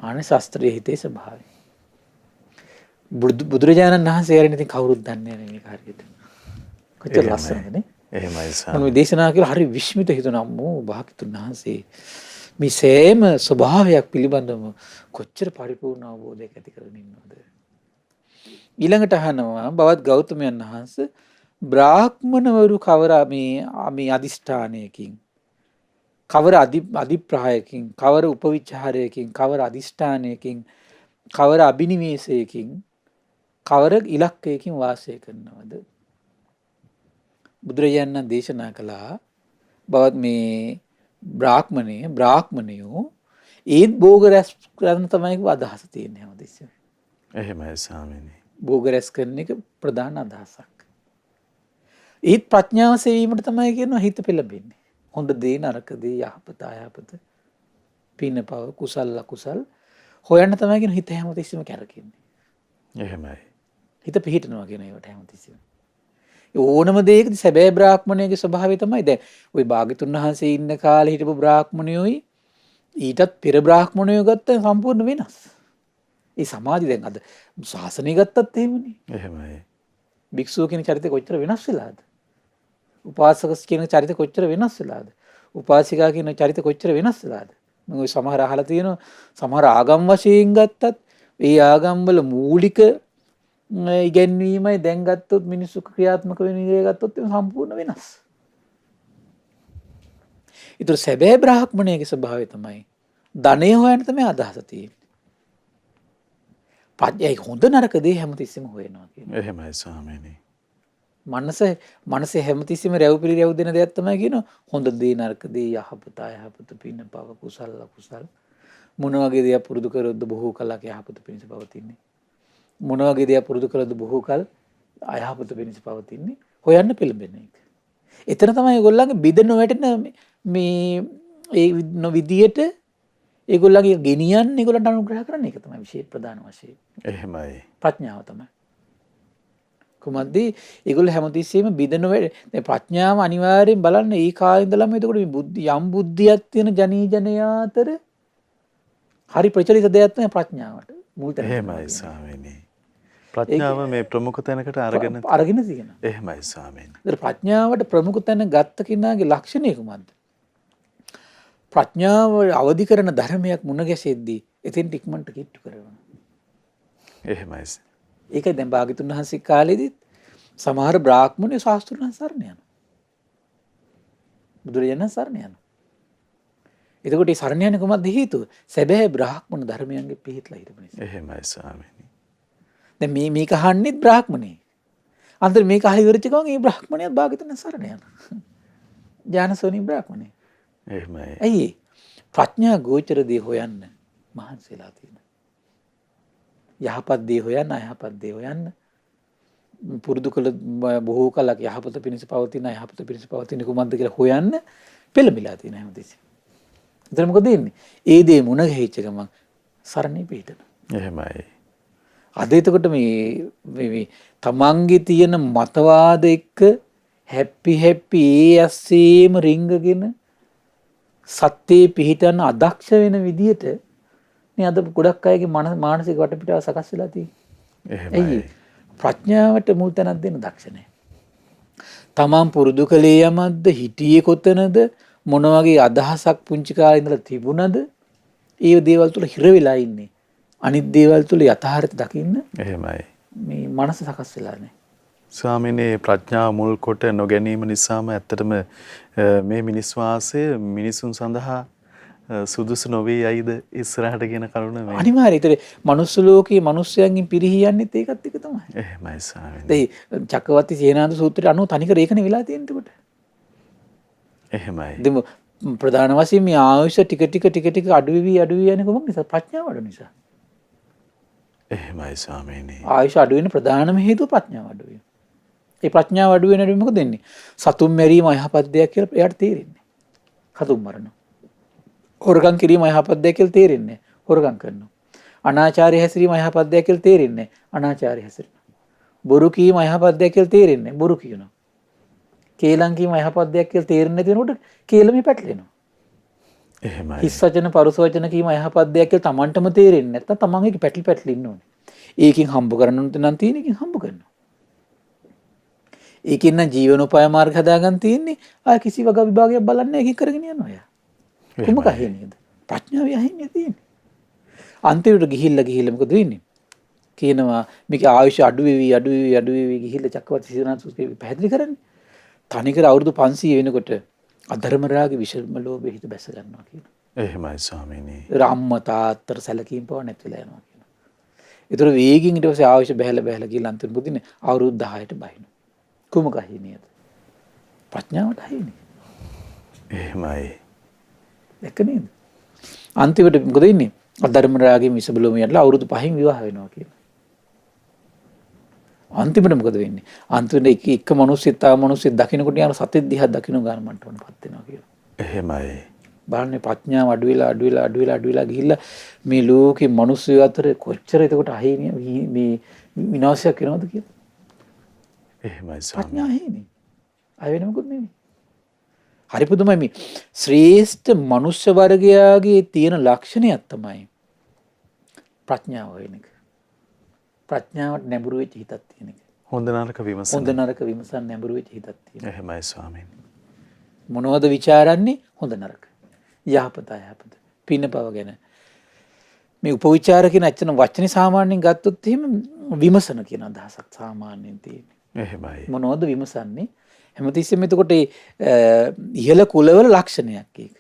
S2: ආනේ ශාස්ත්‍රීය හිතේ ස්වභාවය. බුදුරජාණන් වහන්සේ ආරෙන් ඉතින් කවුරුත් දන්නේ නැහැ මේක හරියට. කොච්චර ලස්සනද නේ?
S1: එහෙමයි ස්වාමීනි.
S2: මම දේශනා කියලා හරි විශ්මිත හිතුණා මෝ භාග්‍යතුන් වහන්සේ මේ සෑම ස්වභාවයක් පිළිබඳව කොච්චර පරිපූර්ණ අවබෝධයක් ඇති කරගෙන ඉන්නවද? ඊළඟට අහනවා බවත් ගෞතමයන් වහන්සේ බ්‍රාහ්මණවරු කවර මේ අදිෂ්ඨානයකින්, කවර අධිප්‍රායකින්, කවර උපවිචාරයකින්, කවර අදිෂ්ඨානයකින්, කවර අබිනිවේෂයකින්, කවර ඉලක්කයකින් වාසය කරනවද? බුදුරජාණන් දේශනා කළා බවත් මේ බ්‍රාහ්මණයෝ ඒත් භෝග රැස් කරන තමයි අදහස තියෙන්නේ හැමතිස්සෙම.
S1: එහෙමයි ස්වාමීනි.
S2: භෝග රැස් කරන එක ප්‍රධාන අදහසක්. ඒත් ප්‍රඥාව සෙවීමට තමයි කියනවා හිත පෙළඹෙන්නේ. හොඳ දේ, නරක දේ, යහපත, අයහපත, පින පව, කුසල් අකුසල් හොයන්න තමයි කියන හිත හැමතිස්සෙම කැරකෙන්නේ.
S1: එහෙමයි.
S2: හිත පිහිටනවා කියන ඒවට හැමතිස්සෙම. ඕනම දෙයකදී සැබෑ බ්‍රාහ්මණයගේ ස්වභාවය තමයි දැන් ওই භාග්‍යතුන් වහන්සේ ඉන්න කාලේ හිටපු බ්‍රාහ්මණයෝයි ඊටත් පෙර බ්‍රාහ්මණයෝ ගත්ත සම්පූර්ණ වෙනස්. ඒ සමාධිය දැන් අද ශාසනය ගත්තත් එහෙමනේ.
S1: එහෙමයි.
S2: භික්ෂුව කියන චරිතය කොච්චර වෙනස් වෙලාද? උපාසක කියන චරිත කොච්චර වෙනස් වෙලාද? උපාසිකා කියන චරිත කොච්චර වෙනස් වෙලාද? මම ඔය සමහර අහලා තියෙනවා සමහර ආගම් වශයෙන් ගත්තත් ඒ ආගම් වල මූලික ඉගැන්වීමයි දැන් ගත්තොත් මිනිස්සු ක්‍රියාත්මක වෙන විදිය ගත්තොත් සම්පූර්ණ වෙනස්. ඒතර සැබෑ බ්‍රාහ්මණයේ ස්වභාවය තමයි ධනය හොයන්න තමයි අදහස තියෙන්නේ. පද්‍යයි හොඳ නරක දේ හැමතිස්සෙම හොයනවා කියන්නේ.
S1: එහෙමයි ස්වාමීනි.
S2: මනසේ හැමතිස්සෙම රැව් පිළිරැව් දෙන දෙයක් තමයි කියනවා හොඳ දේ, නරක දේ, යහපත, අයහපත, පින පව, කුසල අකුසල් මොන වගේ දේක් පුරුදු කරොත්ද බොහෝ කලක් යහපත පිණිස පවතින්නේ. මොන වගේ දේක් පුරුදු කළොත් බොහෝ කල අයහපත පිණිස පවතින්නේ හොයන්න පෙළඹෙන එක. එතන තමයි ඒගොල්ලන්ගේ බිඳ නොවැටෙන මේ ඒ විදියට ඒගොල්ලන්ගේ ගෙනියන්න ඒගොල්ලන්ට අනුග්‍රහ කරන එක තමයි විශේෂ ප්‍රධාන වශයෙන්.
S1: එහෙමයි.
S2: ප්‍රඥාව තමයි. කුමද්ද ඒගොල්ලෝ හැමතිස්සෙම බිඳ නොවැටෙන ප්‍රඥාව අනිවාර්යෙන් බලන්න ඒ කාලේ ඉඳලම එතකොට මේ බුද්ධි යම් බුද්ධියක් තියෙන ජනී ජනයා අතර හරි ප්‍රචලිත දෙයක් තමයි ප්‍රඥාවට. මුල් තැන.
S1: එහෙමයි ස්වාමීනි. ප්‍රඥාව මේ ප්‍රමුඛ තැනකට අරගෙන
S2: තියෙනවා.
S1: එහෙමයි ස්වාමීනි.
S2: ඒතර ප්‍රඥාවට ප්‍රමුඛ තැන ගත්ත කෙනාගේ ලක්ෂණය කුමක්ද? ප්‍රඥාව අවදි කරන ධර්මයක් මුණ ගැසෙද්දී එතෙන් ඉක්මනට කිට්ටු කරනවා.
S1: එහෙමයි.
S2: ඒකයි දැන් භාග්‍යතුන් වහන්සේ කාලෙදිත් සමහර බ්‍රාහ්මණයෝ ශාස්ත්‍රුන් සරණ යනවා. බුදුරජාණන් සරණ යනවා. එතකොට මේ සරණ යන්නේ කොහොමද හේතුව? සැබෑ බ්‍රාහ්මණ ධර්මයන්ගේ පිහිටලා හිටපු නිසා.
S1: එහෙමයි ස්වාමීනි.
S2: දැන් මේක අහන්නෙත් බ්‍රාහ්මණේ. අන්තර මේක අහලා ඉවරච්ච ගමන් මේ බ්‍රාහ්මණයත් භාග්‍යතුන් සරණ යනවා. ඥානසෝනි බ්‍රාහ්මණේ.
S1: එහෙමයි.
S2: ඇයි ප්‍රඥා ගෝචර දේ හොයන්න මහන්සිලා තියෙන. යහපත් දේ හොයන්න අයහපත් දේ හොයන්න පුරුදු කළ බොහෝ කලක් යහපත පිණිස පවතින යහපත පිණිස පවතින කුමක්ද කියලා හොයන්න පෙළඹිලා තියෙන හැමතිස්සෙම. එතන මොකද වෙන්නේ? ඒ දේ මුණ ගැහිච්ච ගමන් සරණේ පිටන.
S1: එහෙමයි.
S2: අද එතකොට මේ තමන්ගේ තියෙන මතවාද එක්ක හැපි ඒ ඇස්සේම රිංගගෙන සත්‍යයේ පිහිටන අදක්ෂ වෙන විදියට මේ අද ගොඩක් අයගේ මානසික වටපිටාව සකස් වෙලා තියෙන්නේ.
S1: එහෙමයි.
S2: ප්‍රඥාවට මුල් තැනක් දෙන්න දක්ෂ නැහැ. තමන් පුරුදු කලේ යමක්ද හිටියේ කොතනද මොන වගේ අදහසක් පුංචි කාලේ ඉඳලා තිබුණද ඒ දේවල් තුල හිර වෙලා ඉන්නේ. අනිත් දේවල් තුල යථාර්ථය දකින්න
S1: එහෙමයි.
S2: මේ මනස සකස් වෙලා නැහැ.
S1: ස්වාමීනි ප්‍රඥාව මුල් කොට නොගැනීම නිසාම ඇත්තටම මේ මිනිස් වාසය මිනිසුන් සඳහා සුදුසු නොවේ යයිද ඉස්සරහට කියන කරුණ මේ
S2: අනිවාර්යයෙන්. ඒතර මනුස්ස ලෝකයේ මිනිස්යන්ගෙන් පිරිහි යන්නේත් ඒකත් එක තමයි.
S1: එහෙමයි ස්වාමීනි.
S2: ඒ චක්කවර්ති සේනාධ සූත්‍රයට අනුව තනිකර ඒකනේ වෙලා තියෙන්නේ එතකොට.
S1: එහෙමයි.
S2: දෙමු ප්‍රධාන වශයෙන් මේ ආයුෂ ටික අඩු වෙවි යන්නේ කොහොමද? නිසා ප්‍රඥාව අඩු නිසා.
S1: එහෙමයි ස්වාමීනි.
S2: ආයුෂ අඩු වෙන ප්‍රධානම හේතුව ප්‍රඥාව අඩු වීම. ඒ ප්‍රඥාව අඩු වෙනකොට මොකද වෙන්නේ? සතුන් මැරීම අයහපත් දෙයක් කියලා එයාට තේරෙන්නේ. සතුන් මරනවා. හොරකම් කිරීම අයහපත් දෙයක් කියලා තේරෙන්නේ. හොරකම් කරනවා. අනාචාරය හැසිරීම අයහපත් දෙයක් කියලා තේරෙන්නේ. අනාචාරය හැසිරෙනවා. බොරු කීම අයහපත් දෙයක් කියලා තේරෙන්නේ. බොරු කියනවා. කේලම් කීම අයහපත් දෙයක් කියලා තේරෙන්නේ නැති වෙනකොට කේලමේ පැටලෙනවා.
S1: එහෙමයි.
S2: හිස් වචන පරුස වචන කීම අයහපත් දෙයක් කියලා Tamanටම තේරෙන්නේ නැත්නම් Taman ඒක පැටලි ඉන්න ඕනේ. ඒකෙන් හම්බ කරන්න නම් තියෙන එකෙන් හම්බ කරනවා. ඒකෙන් නම් ජීවනෝපාය මාර්ග හදාගන්න තියෙන්නේ. ආ කිසි වග විභාගයක් බලන්නේ නැහැ. ඒක කරගෙන යනවා යා. කුමක අහින්නේද? ප්‍රඥාව අහින්නේ තියෙන්නේ. අන්තිමට ගිහිල්ලා මොකද වෙන්නේ? කියනවා මේක ආයුෂ අඩු වෙවි ගිහිල්ලා චක්කවර්ති සීනාත් සූත්‍රයේ පැහැදිලි කරන්නේ. තනිකර අවුරුදු 500 වෙනකොට අධර්ම රාගේ විෂම ලෝභය හිත බැස ගන්නවා කියනවා.
S1: එහෙමයි ස්වාමීනි.
S2: රාම්ම තාත්තර සැලකීම් පව නැතිලා යනවා කියනවා. ඒතර වේගින් ඊට පස්සේ ආයුෂ බහැලා ගිහලා අන්තිම බුදිනේ අවුරුදු 10ට බහිනවා. කුමක අහිනියද? ප්‍රඥාවට අහිනේ.
S1: එහෙමයි.
S2: දැක නේද? අන්තිමට මොකද වෙන්නේ? අධර්ම රාගයෙන් විසබලෝම යట్లా අවුරුදු 5න් විවාහ වෙනවා කියනවා. අන්තිමට මොකද වෙන්නේ? අන්තිමට එක මිනිස්සෙක් තව මිනිස්සෙක් දකින්නකොට යන සතෙක් දිහා දකින්න ගන්න මට්ටමටපත් වෙනවා කියනවා.
S1: එහෙමයි.
S2: බලන්නේ ප්‍රඥාව අඩු වෙලා ගිහිල්ලා මේ ලෝකේ මිනිස්සු අතර කොච්චර එතකොට අහිනිය මේ විනාශයක් වෙනවද කියලා.
S1: එහෙමයි ස්වාමීනි.
S2: ප්‍රඥා අහිනේ. අය වෙන මොකුත් නෙමෙයි. හරි පුදුමයි මේ ශ්‍රේෂ්ඨ මනුෂ්‍ය වර්ගයාගේ තියෙන ලක්ෂණයක් තමයි ප්‍රඥාව වෙන එක. ප්‍රඥාවට නැඹුරු වෙච්ච හිතක් තියෙන එක.
S1: හොඳ නරක විමසන.
S2: හොඳ නරක විමසන් නැඹුරු වෙච්ච හිතක් තියෙන.
S1: එහෙමයි ස්වාමීනි.
S2: මොනවද ਵਿਚාරන්නේ? හොඳ නරක. යහපත අයහපත. පින පව ගැන. මේ උපවිචාර කියන අච්චන වචනේ සාමාන්‍යයෙන් ගත්තොත් එහෙම විමසන කියන අදහසක් සාමාන්‍යයෙන් තියෙන්නේ.
S1: එහෙමයි.
S2: මොනවද විමසන්නේ? හැමතිස්සෙම එතකොට ඉහළ කුලවල ලක්ෂණයක් ඒක.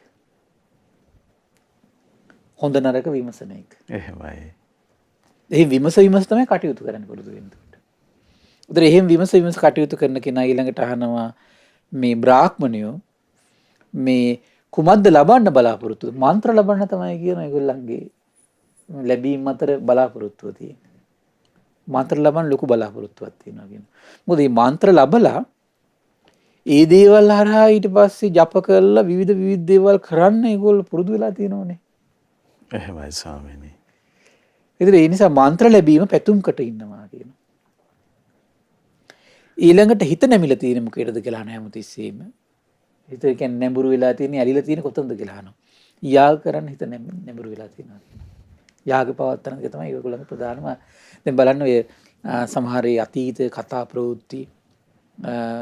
S2: හොඳ නරක විමසන එක.
S1: එහෙමයි.
S2: ඒ විමස තමයි කටයුතු කරන්න පුරුදු වෙන්නේ. උදේ එහෙම විමස කටයුතු කරන කෙනා ඊළඟට අහනවා මේ බ්‍රාහ්මණයෝ මේ කුමද්ද ලබන්න බලාපොරොත්තු මන්ත්‍ර ලබන්න තමයි කියන ඒගොල්ලන්ගේ ලැබීම් අතර බලාපොරොත්තුව තියෙන්නේ. මන්ත්‍ර ලබන්න ලොකු බලාපොරොත්තුවක් තියෙනවා කියන. මොකද මේ මන්ත්‍ර ලබලා ඒ දේවල් හරහා ඊට පස්සේ ජප කරලා විවිධ දේවල් කරන්න ඒගොල්ලෝ පුරුදු වෙලා තියෙනවනේ.
S1: එහෙමයි ස්වාමීනි.
S2: ඒතර ඒ නිසා මන්ත්‍ර ලැබීම පැතුම්කට ඉන්නවා කියන. ඊළඟට හිත නැමිලා තියෙන මොකේද කියලා අහන හැමතිස්සෙම. හිත කියන්නේ නැඹුරු වෙලා තියෙන, ඇලිලා තියෙන කොතනද කියලා අහනවා. යාග කරන්න හිත නැඹුරු වෙලා තියෙනවා කියනවා. යාග පවත්තන එක තමයි ඒගොල්ලන්ගේ ප්‍රධානම. දැන් බලන්න ඔය සමහර අතීත කතා ප්‍රවෘත්ති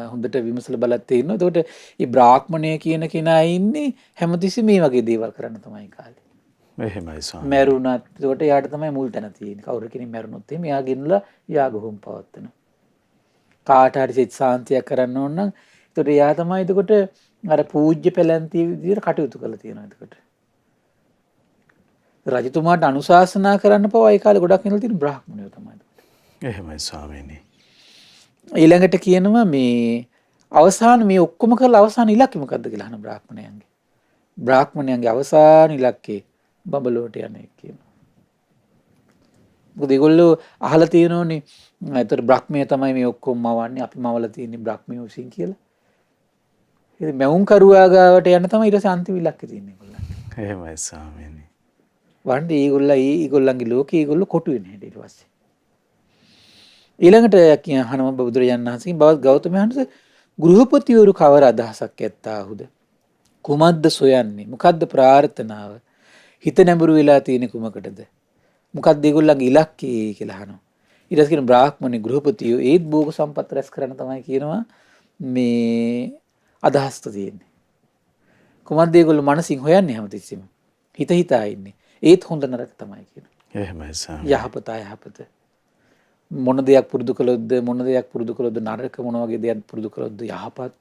S2: හොඳට විමසලා බලලා තියෙනවා. එතකොට මේ බ්‍රාහ්මණය කියන කෙනා ඉන්නේ හැමතිස්සෙම මේ වගේ දේවල් කරන්න තමයි කාලේ.
S1: එහෙමයි ස්වාමීනි.
S2: මැරුණත් එතකොට යාට තමයි මුල් තැන තියෙන්නේ. කවුරු කෙනෙක් මැරුණොත් එහෙම එයා ගෙනලා යාග හොම් පවත්තනවා. කාට හරි සිත සාන්තියක් කරන්න ඕන නම් එතකොට එයා තමයි එතකොට අර පූජ්‍ය පැලැන්තිය විදිහට කටයුතු කරලා තියෙනවා එතකොට. රජතුමාට අනුශාසනා කරන්න පවා ඒ කාලේ ගොඩක් ඉඳලා තියෙන බ්‍රාහ්මණයෝ තමයි.
S1: එහෙමයි ස්වාමීනි.
S2: ඊළඟට කියනවා මේ අවසාන මේ ඔක්කොම කරලා අවසාන ඉලක්කය මොකද්ද කියලා අහන බ්‍රාහ්මණයන්ගේ. බ්‍රාහ්මණයන්ගේ අවසාන ඉලක්කය බඹලොවට යන එක කියනවා. මොකද ඒගොල්ලෝ අහලා තියෙනෝනේ ඒතර බ්‍රහ්මය තමයි මේ ඔක්කොම මවන්නේ අපි මවලා තියෙන්නේ බ්‍රහ්මිය විසින් කියලා. ඉතින් මැවුම් කරුවා ගාවට යන තමයි ඊට පස්සේ අන්තිම ඉලක්කය තියෙන්නේ ඒගොල්ලන්.
S1: එහෙමයි ස්වාමීනි.
S2: වන්දි ඒගොල්ලන්ගේ ලෝකේ ඒගොල්ලෝ කොටු වෙන්නේ ඊට පස්සේ. ඊළඟට අහනවා බුදුරජාණන් වහන්සේගෙන් බවත් ගෞතම වහන්සේ ගෘහපතිවරු කවර අදහසක් ඇත්තාහුද? කුමද්ද සොයන්නේ? මොකද්ද ප්‍රාර්ථනාව? හිත නැඹුරු වෙලා තියෙන කුමකටද? මොකක්ද ඒගොල්ලන්ගේ ඉලක්කය කියලා අහනවා. ඊට පස්සේ කියන බ්‍රාහ්මණ ගෘහපතියෝ ඒත් භෝග සම්පත් රැස් කරන්න තමයි කියනවා මේ අදහස් තියෙන්නේ. කුමද්ද ඒගොල්ලෝ මනසින් හොයන්නේ හැමතිස්සෙම? හිත හිතා ඉන්නේ. ඒත් හොඳ නරක තමයි කියනවා.
S1: එහෙමයි ස්වාමීනි.
S2: යහපත මොන දෙයක් පුරුදු කළොත්ද මොන දෙයක් පුරුදු කළොත්ද නරක මොන වගේ දෙයක් පුරුදු කළොත්ද යහපත්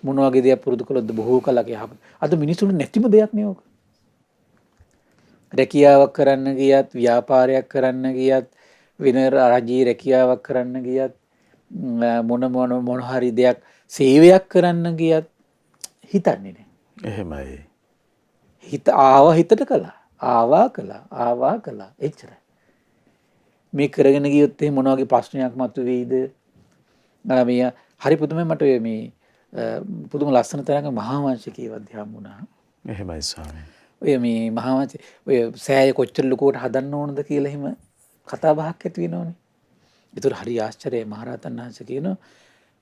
S2: මොන වගේ දෙයක් පුරුදු කළොත්ද බොහෝ කලක යහපත්. අද මිනිසුන්ට නැතිම දෙයක් නේ ඕක. රැකියාවක් කරන්න ගියත් ව්‍යාපාරයක් කරන්න ගියත් වෙන රජයේ රැකියාවක් කරන්න ගියත් මොන හරි දෙයක් සේවයක් කරන්න ගියත් හිතන්නේ නැහැ.
S1: එහෙමයි.
S2: හිත හිතට කළා එච්චරයි. මේ කරගෙන ගියොත් එහෙම මොන වගේ ප්‍රශ්නයක් මතුවේද? මේ හරි පුදුමයි මට මේ පුදුම ලස්සන තරඟ මහා වංශිකයවත් හම්බුණා.
S1: එහෙමයි ස්වාමීනි.
S2: ඔය මේ මහා වංශ ඔය සෑය කොච්චර ලොකුවට හදන්න ඕනද කියලා එහෙම කතා බහක් ඇති වෙනවනේ. ඒතර හරි ආශ්චර්යයි මහරහතන් වහන්සේ කියනවා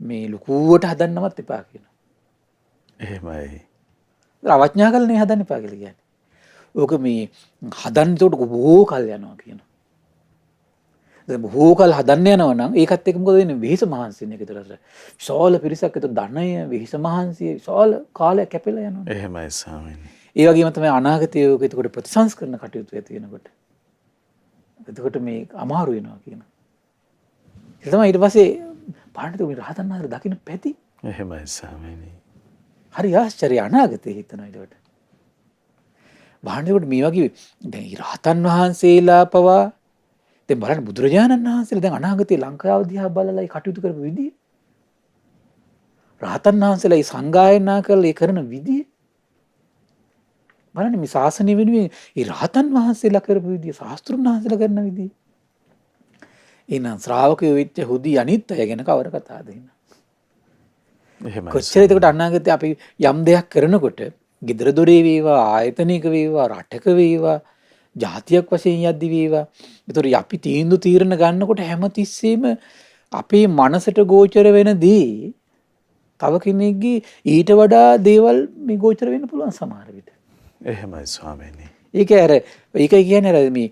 S2: මේ ලොකුවට හදන්නවත් එපා කියනවා.
S1: එහෙමයි.
S2: අවඥා කළනේ හදන්න එපා කියලා කියන්නේ. ඕක මේ හදන්න උඩ බොහෝ කල් යනවා කියනවා. දැන් බොහෝ කල් හදන්න යනවා නම් ඒකත් එක්ක මොකද වෙන්නේ? වෙහෙස මහන්සියනේ ඒකට. විශාල පිරිසක් ඒතර ධනය වෙහෙස මහන්සිය විශාල කාලයක් කැපෙලා යනවා.
S1: එහෙමයි ස්වාමීනි.
S2: ඒ වගේම තමයි අනාගතයේ ඕක එතකොට ප්‍රතිසංස්කරණ කටයුතු ඇති වෙනකොට. එතකොට මේ අමාරු වෙනවා කියනවා. ඒ තමයි ඊට පස්සේ පාණ්ඩිත මේ රහතන් වහන්සේ දකින්න පැති.
S1: එහෙමයි ස්වාමීනි.
S2: හරි ආශ්චර්ය අනාගතේ හිතනවා ඊට. පාණ්ඩිතට මේ වගේ දැන් රහතන් වහන්සේලා පවා දැන් බලන්න බුදුරජාණන් වහන්සේලා දැන් අනාගතේ ලංකාව දිහා බලලා කටයුතු කරපු විදිය. රහතන් වහන්සේලා ඒ සංගායනා කරලා ඒ කරන විදිය. බලන්න මේ ශාසනය වෙනුවෙන් ඒ රහතන් වහන්සේලා කරපු විදිය, ශාස්ත්‍රුන් වහන්සේලා කරන විදිය. එහෙනම් ශ්‍රාවකයෝ වෙච්ච හුදි අනිත් අය ගැන කවර කතාවද එහෙනම්?
S1: එහෙමයි.
S2: කොච්චර එතකොට අනාගතේ අපි යම් දෙයක් කරනකොට gedara dore වේවා, ආයතනික වේවා, රටක වේවා, ජාතියක් වශයෙන් යද්දි වේවා. ඒතකොට අපි තීරණ ගන්නකොට හැමතිස්සෙම අපේ මනසට ගෝචර වෙන දේ තව කෙනෙක්ගේ ඊට වඩා දේවල් මේ ගෝචර වෙන්න පුළුවන් සමහර විට.
S1: එහෙමයි ස්වාමීනි.
S2: ඒකයි කියන්නේ අර මේ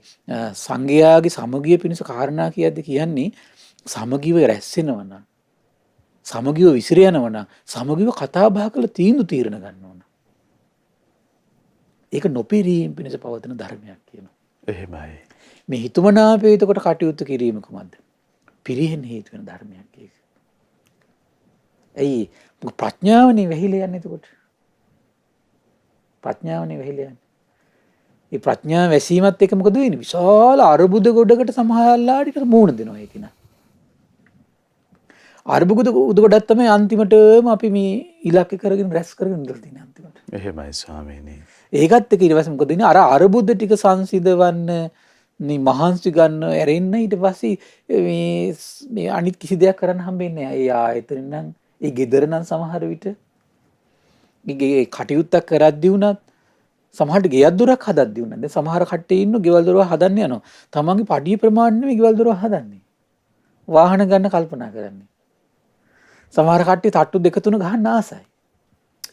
S2: සංඝයාගේ සමගිය පිණිස කාරණා කියද්දි කියන්නේ සමගිව රැස් වෙනවා නම් සමගිව විසිර යනවා නම් සමගිව කතා බහ කරලා තීරණ ගන්න ඕන. ඒක නොපිරීම පිණිස පවතින ධර්මයක් කියනවා.
S1: එහෙමයි.
S2: මේ හිතුමනාපේ එතකොට කටයුතු කිරීම කොහොමද? පිරිහෙන්න හේතු වෙන ධර්මයක් ඒක. ඇයි ප්‍රඥාවනේ වැහිලා යන්නේ එතකොට? ප්‍රඥාවනේ වැහිලා යන්නේ. ඒ ප්‍රඥාව වැසීමත් එක්ක මොකද වෙන්නේ? විශාල අරුබුද ගොඩකට සමහරලාට මූණ දෙනවා ඒක නා. අරුබුද ගොඩක් තමයි අන්තිමටම අපි මේ ඉලක්ක කරගෙන රැස් කරගෙන ඉඳලා තියෙන්නේ අන්තිමට.
S1: එහෙමයි ස්වාමීනි.
S2: ඒකත් එක්ක ඊට පස්සේ මොකද වෙන්නේ? අර අරුබුද ටික සංසිඳවන්න මේ මහන්සි ගන්න ඇරෙන්න ඊට පස්සේ මේ අනිත් කිසි දෙයක් කරන්න හම්බෙන්නේ නැහැ. ඒ ආයතන නම් ඒ ගෙදර නම් සමහර විට ඒ කටයුත්තක් කරද්දී වුණත් සමහරට ගෙයක් දොරක් හදද්දී වුණත් දැන් සමහර කට්ටිය ඉන්න ගෙවල් දොරවල් හදන්න යනවා. තමන්ගේ පඩිය ප්‍රමාණය නෙමෙයි ගෙවල් දොරවල් හදන්නේ. වාහන ගන්න කල්පනා කරන්නේ. සමහර කට්ටිය තට්ටු දෙක තුන ගහන්න ආසයි.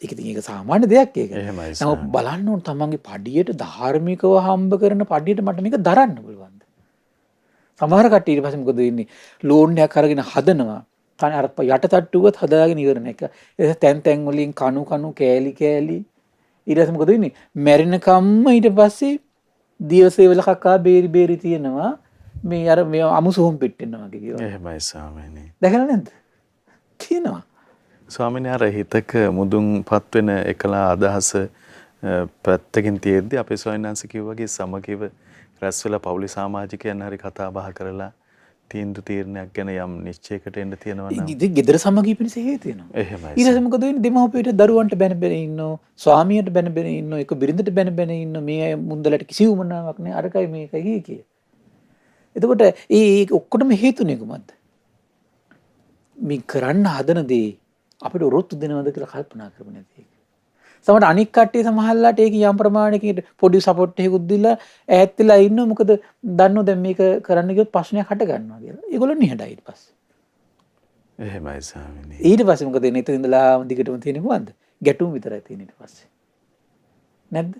S2: ඒක ඉතින් ඒක සාමාන්‍ය දෙයක් ඒක.
S1: එහෙමයි.
S2: නමුත් බලන්න ඕන තමන්ගේ පඩියට ධාර්මිකව හම්බ කරන පඩියට මට මේක දරන්න පුළුවන්ද? සමහර කට්ටිය ඊට පස්සේ මොකද වෙන්නේ? ලෝන් එකක් අරගෙන හදනවා. තන අර යට තට්ටුවත් හදාගෙන ඉවරන එක. ඒ තැන් තැන් වලින් කණු කෑලි කෑලි ඊට පස්සේ මොකද වෙන්නේ? මැරෙනකම්ම ඊට පස්සේ දියසේවල කකා බේරි බේරි තියෙනවා. මේ අර මේ අමුසොහොම් පිටින්නවා වගේ කියනවා.
S1: එහෙමයි ස්වාමීනි.
S2: දැකලා නැද්ද? තියෙනවා.
S1: ස්වාමීනි අර හිතක මුදුන්පත් වෙන එකලා අදහස පැත්තකින් තියෙද්දි අපේ ස්වාමීන් වහන්සේ කිව්වාගේ සමගිව රැස් වෙලා පවුලේ සමාජිකයන් හරි කතා බහ කරලා තීරණයක් ගැන යම් නිශ්චයකට එන්න තියෙනවා නම්
S2: ඉතින් ගෙදර සමගිය පිණිස හේතු වෙනවා.
S1: එහෙමයි.
S2: ඊට පස්සේ මොකද වෙන්නේ? දෙමව්පියට දරුවන්ට බැන බැන ඉන්නෝ, ස්වාමියාට බැන බැන ඉන්නෝ, එක බිරිඳට බැන බැන ඉන්නෝ. මේ අය මුන්දලට කිසි උමනාවක් නැහැ. අරකයි මේකයි කිය. එතකොට ඒ ඔක්කොටම හේතුනේ කොහොමද? මේ කරන්න හදන දේ අපිට ඔරොත්තු දෙනවද කියලා කල්පනා කරමු නැති එක. සමහර අනික් කට්ටිය සමහරලාට ඒක යම් ප්‍රමාණයකට පොඩි සපෝට් එකකුත් දීලා ඈත් වෙලා ඉන්නවා. මොකද දන්නෝ දැන් මේක කරන්න ගියොත් ප්‍රශ්නයක් හට ගන්නවා කියලා. ඒගොල්ලෝ නිහඬයි ඊට පස්සේ.
S1: එහෙමයි ස්වාමීනි.
S2: ඊට පස්සේ මොකද එන්නේ? එතන ඉඳලා දිගටම තියෙන්නේ කොහොමද? ගැටුම් විතරයි තියෙන්නේ ඊට පස්සේ. නැද්ද?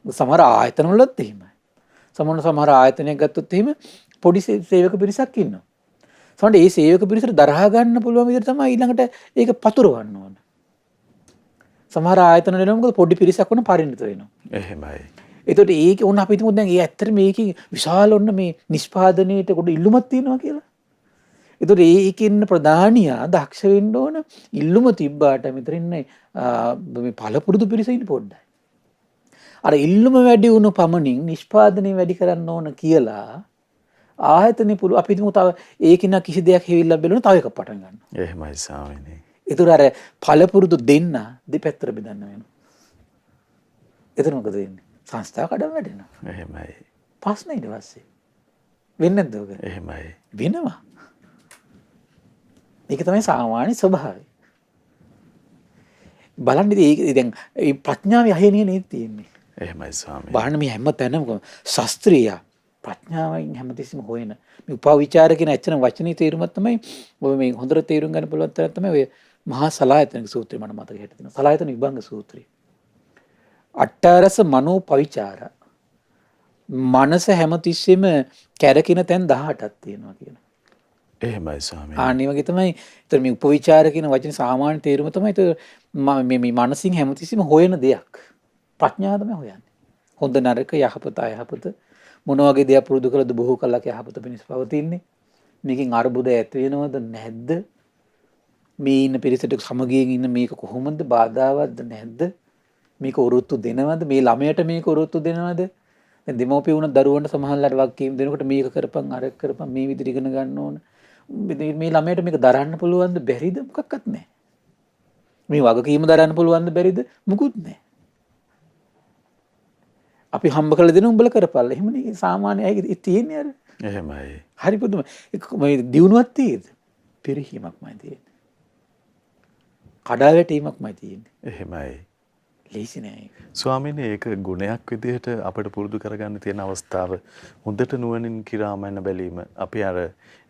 S2: සමහර ආයතන වලත් එහෙමයි. සමහර ආයතනයක් ගත්තොත් එහෙම පොඩි සේවක පිරිසක් ඉන්නවා. සමහර ඒ සේවක පිරිසට දරහා ගන්න පුළුවන් විදිහට තමයි ඊළඟට ඒක පතුරවන්න ඕන. සමහර ආයතන වල මොකද පොඩි පිරිසක් වුණ පරිණත වෙනවා.
S1: එහෙමයි.
S2: ඒතකොට ඒක උන් අපි හිතමු දැන් ඒ ඇත්තට මේකේ විශාල ඔන්න මේ නිෂ්පාදනයේට කොට ඉල්ලුමක් තියෙනවා කියලා. ඒතකොට ඒකේ ඉන්න ප්‍රධානියා දක්ෂ වෙන්න ඕන. ඉල්ලුම තිබ්බාට මෙතන ඉන්නේ මේ පළපුරුදු පිරිස ඉන්න පොඩ්ඩයි. අර ඉල්ලුම වැඩි වුණු පමණින් නිෂ්පාදනය වැඩි කරන්න ඕන කියලා ආයතනෙ පුළු අපි හිතමු තව ඒකින කිසි දෙයක් හේවිලා බැලුවොත් තව එකක් පටන් ගන්නවා.
S1: එහෙමයි ස්වාමීනි.
S2: ඒතර අර පළපුරුදු දෙන්න දෙපැත්තට බෙදන්න වෙනවා. එතන මොකද වෙන්නේ? සංස්ථාව කඩම වැටෙනවා.
S1: එහෙමයි.
S2: ප්‍රශ්න ඊට පස්සේ වෙන්නේ නැද්ද ඔක?
S1: එහෙමයි.
S2: වෙනවා. ඒක තමයි සාමාන්‍ය ස්වභාවය. බලන්න ඉතින් දැන් මේ ප්‍රඥාවේ අහේනිය නේද තියෙන්නේ.
S1: එහෙමයි ස්වාමීනි.
S2: බලන්න මේ හැම තැනම ශාස්ත්‍රීය ප්‍රඥාවෙන් හැමතිස්සෙම හොයන මේ උපවිචාර කියන ඇත්තන වචනේ තේරුමක් තමයි ඔය මේ හොඳට තේරුම් ගන්න පුළුවන් තරම් තමයි ඔය මහා සලායතන සූත්‍රය මට මතක හිටිනවා. සලායතන විභංග සූත්‍රය. අට්ඨාරස මනෝ පවිචාර. මනස හැමතිස්සෙම කැරකින තැන් 18ක් තියෙනවා කියනවා.
S1: එහෙමයි ස්වාමීනි.
S2: ආන්නේ වගේ තමයි. ඒතර මේ උපවිචාර කියන වචනේ සාමාන්‍ය තේරුම තමයි මේ මනසින් හැමතිස්සෙම හොයන දෙයක්. ප්‍රඥාව තමයි හොයන්නේ. හොඳ නරක යහපත අයහපත මොන වගේ දේවල් පුරුදු කළද බොහෝ කලක යහපත පිණිස පවතින්නේ. මේකෙන් අරුබුද ඇති වෙනවද නැද්ද? මේ ඉන්න පිරිසට සමගියෙන් ඉන්න මේක කොහොමද බාධාවත්ද නැද්ද? මේක උරුත්තු දෙනවද? මේ ළමයට මේක උරුත්තු දෙනවද? දැන් දෙමව්පිය වුණ දරුවන්ට සමහරලාට වගකීම් දෙනකොට මේක කරපන් අර කරපන් මේ විදිහට ඉගෙන ගන්න ඕන. මේ ළමයට මේක දරන්න පුළුවන්ද බැරිද? මොකක්වත් නැහැ. මේ වගකීම දරන්න පුළුවන්ද බැරිද? මුකුත් නැහැ. අපි හම්බ කරලා දෙන උඹල කරපල්ලා. එහෙමනේ සාමාන්‍ය අයගේ තියෙන්නේ අර.
S1: එහෙමයි.
S2: හරි පුදුම. මේ දියුණුවක් තියෙද? පෙරහීමක්මයි තියෙන්නේ. කඩා වැටීමක්මයි තියෙන්නේ.
S1: එහෙමයි.
S2: ලේසි නෑ ඒක.
S1: ස්වාමීනි ඒක ගුණයක් විදිහට අපිට පුරුදු කරගන්න තියෙන අවස්ථාව හොඳට නුවණින් කිරාමන්න බැලීම. අපි අර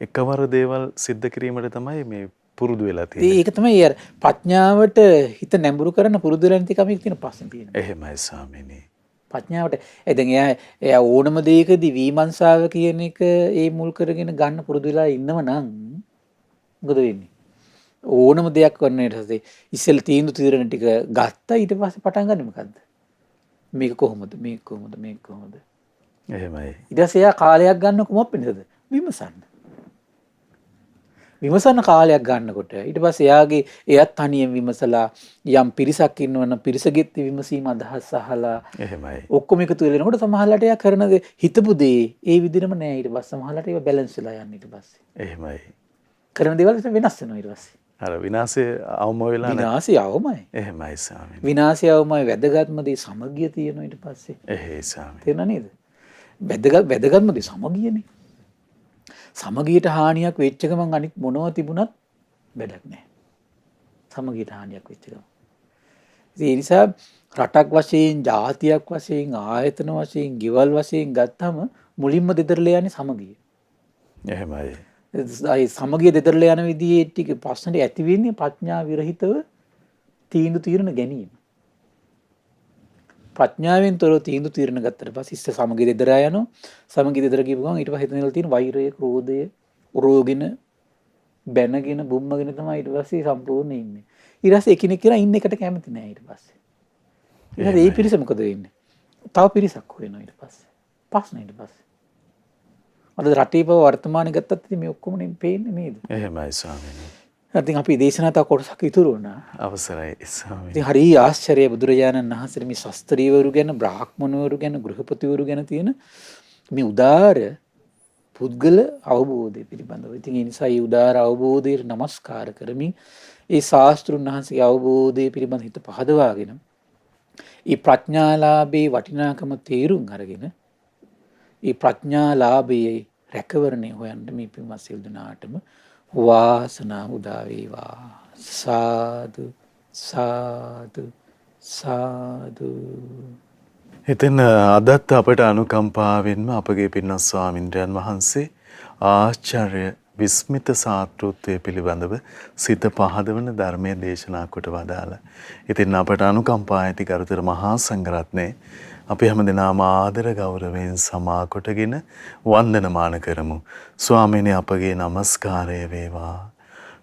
S1: එකවර දේවල් සිද්ධ කිරීමට තමයි මේ පුරුදු වෙලා තියෙන්නේ.
S2: ඒක තමයි අර ප්‍රඥාවට හිත නැඹුරු කරන පුරුදු වෙන ටික අපි තියෙන ප්‍රශ්නේ තියෙනවා.
S1: එහෙමයි ස්වාමීනි.
S2: ප්‍රඥාවට දැන් එයා ඕනම දෙයකදී විමර්ශාව කියන එක ඒ මුල් කරගෙන ගන්න පුරුදු වෙලා ඉන්නව නම් මොකද වෙන්නේ? ඕනම දෙයක් කරන ඊට පස්සේ ඉස්සෙල්ලා තීරණ ටික ගත්තා ඊට පස්සේ පටන් ගන්න මොකද්ද? මේක කොහොමද? මේක කොහොමද? මේක කොහොමද?
S1: එහෙමයි.
S2: ඊට පස්සේ එයා කාලයක් ගන්න කොහොමද පිණිසද? විමසන්න. විමසන කාලයක් ගන්නකොට ඊට පස්සේ එයාත් තනියෙන් විමසලා යම් පිරිසක් ඉන්නවනම් පිරිසගෙත් විමසීම අදහස් අහලා
S1: එහෙමයි.
S2: ඔක්කොම එකතු වෙනකොට සමහරලාට එයා කරන දේ හිතපු දේ ඒ විදිහටම නෑ ඊට පස්සේ සමහරලාට ඒක බැලන්ස් වෙලා යන්නේ ඊට පස්සේ.
S1: එහෙමයි.
S2: කරන දේවල් වෙනස් වෙනවා ඊට පස්සේ.
S1: අර විනාශය අවම වෙලා
S2: විනාශය අවමයි.
S1: එහෙමයි ස්වාමීනි.
S2: විනාශය අවමයි වැදගත්ම දේ සමගිය තියෙනවා ඊට පස්සේ.
S1: එහෙයි ස්වාමීනි.
S2: තේරුණා නේද? වැදගත්ම දේ සමගියනේ. සමගියට හානියක් වෙච්ච ගමන් අනිත් මොනවා තිබුණත් වැඩක් නැහැ. සමගියට හානියක් වෙච්ච ගමන්. ඒ නිසා රටක් වශයෙන්, ජාතියක් වශයෙන්, ආයතන වශයෙන්, ගෙවල් වශයෙන් ගත්තම මුලින්ම දෙදරලා යන්නේ සමගිය.
S1: එහෙමයි.
S2: ඒ සමගිය දෙදරලා යන විදිහේ ටික ප්‍රශ්නේ ඇති වෙන්නේ ප්‍රඥා විරහිතව තීරණ ගැනීම. ප්‍රඥාවෙන් තොරව තීරණ ගත්තට පස්සේ ඉස්ස සමගිය දෙදරා යනවා. සමගිය දෙදර කියපු ගමන් ඊට පස්සේ හිතෙනවා තියෙන වෛරය, ක්‍රෝධය, උරෝගෙන, බැනගෙන, බුම්මගෙන තමයි ඊට පස්සේ සම්පූර්ණ ඉන්නේ. ඊට පස්සේ එකිනෙක කියලා ඉන්න එකට කැමති නෑ ඊට පස්සේ. ඊට පස්සේ මේ පිරිස මොකද වෙන්නේ? තව පිරිසක් හොයනවා ඊට පස්සේ. ප්‍රශ්න ඊට පස්සේ. අද රටේ පව වර්තමානයේ ගත්තත් ඉතින් මේ ඔක්කොම නේ පේන්නේ නේද?
S1: එහෙමයි ස්වාමීනි.
S2: ඉතින් අපි දේශනා තව කොටසක් ඉතුරු වුණා.
S1: අවසරයි ස්වාමීනි.
S2: ඉතින් හරි ආශ්චර්යයි බුදුරජාණන් වහන්සේ මේ ශාස්ත්‍රීයවරු ගැන, බ්‍රාහ්මණවරු ගැන, ගෘහපතිවරු ගැන තියෙන මේ උදාර පුද්ගල අවබෝධය පිළිබඳව. ඉතින් ඒ නිසා මේ උදාර අවබෝධයට নমස්කාර කරමින් ඒ ශාස්ත්‍රුන් වහන්සේගේ අවබෝධය පිළිබඳ හිත පහදවාගෙන ඒ ප්‍රඥාලාභේ වටිනාකම තේරුම් අරගෙන ඒ ප්‍රඥාලාභයේ රැකවරණය හොයන්න මේ පින්වත් සියලු දෙනාටම වාසනාව උදා වේවා. සාදු සාදු සාදු.
S1: ඉතින් අදත් අපට අනුකම්පාවෙන්ම අපගේ පින්වත් ස්වාමින්ද්‍රයන් වහන්සේ ආචාර්ය විස්මිත සාත්‍රූත්වය පිළිබඳව සිත පහදවන ධර්මයේ දේශනා කොට වදාලා. ඉතින් අපට අනුකම්පා ඇති ගරුතර මහා සංඝරත්නයේ අපි හැමදෙනාම ආදර ගෞරවයෙන් සමා කොටගෙන වන්දනමාන කරමු. ස්වාමීනි අපගේ নমස්කාරය වේවා.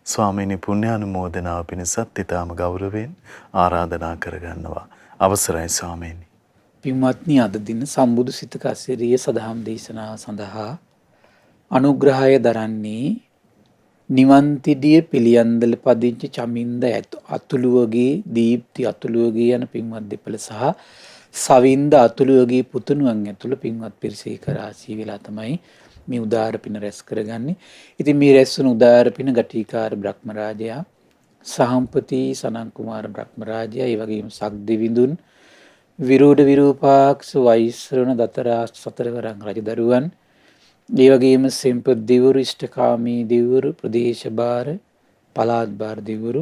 S1: ස්වාමීනි පුණ්‍යානුමෝදනාව පිණිසත් ඊටම ගෞරවයෙන් ආරාධනා කරගන්නවා. අවසරයි ස්වාමීනි.
S2: පින්වත්නි අද දින සම්බුදු සිතක අසිරිය සදහම් දේශනාව සඳහා අනුග්‍රහය දරන්නේ නිවන්තිඩිය පිළියන්දල පදිංචි චමින්ද අතුළුවගේ දීප්ති අතුළුවගේ යන පින්වත් දෙපළ සහ සවින්ද අතුළුවගේ පුතුණුවන් ඇතුළු පින්වත් පිරිසේ කරාසී වෙලා තමයි මේ උදාර පින රැස් කරගන්නේ. ඉතින් මේ රැස් වුණු උදාර පින ගටිකාර බ්‍රහ්මරාජයා, සහම්පති සනන් කුමාර බ්‍රහ්මරාජයා, ඒ වගේම සක්දෙවිඳුන්, විරූඪ විරූපාක්ෂ වෛශ්‍රවණ දතරාස් සතරවරන් රජදරුවන්, ඒ වගේම සෙම්පත් දිවුරු, ඉෂ්ඨකාමී දිවුරු, ප්‍රදේශ භාර, පළාත් භාර දිවුරු,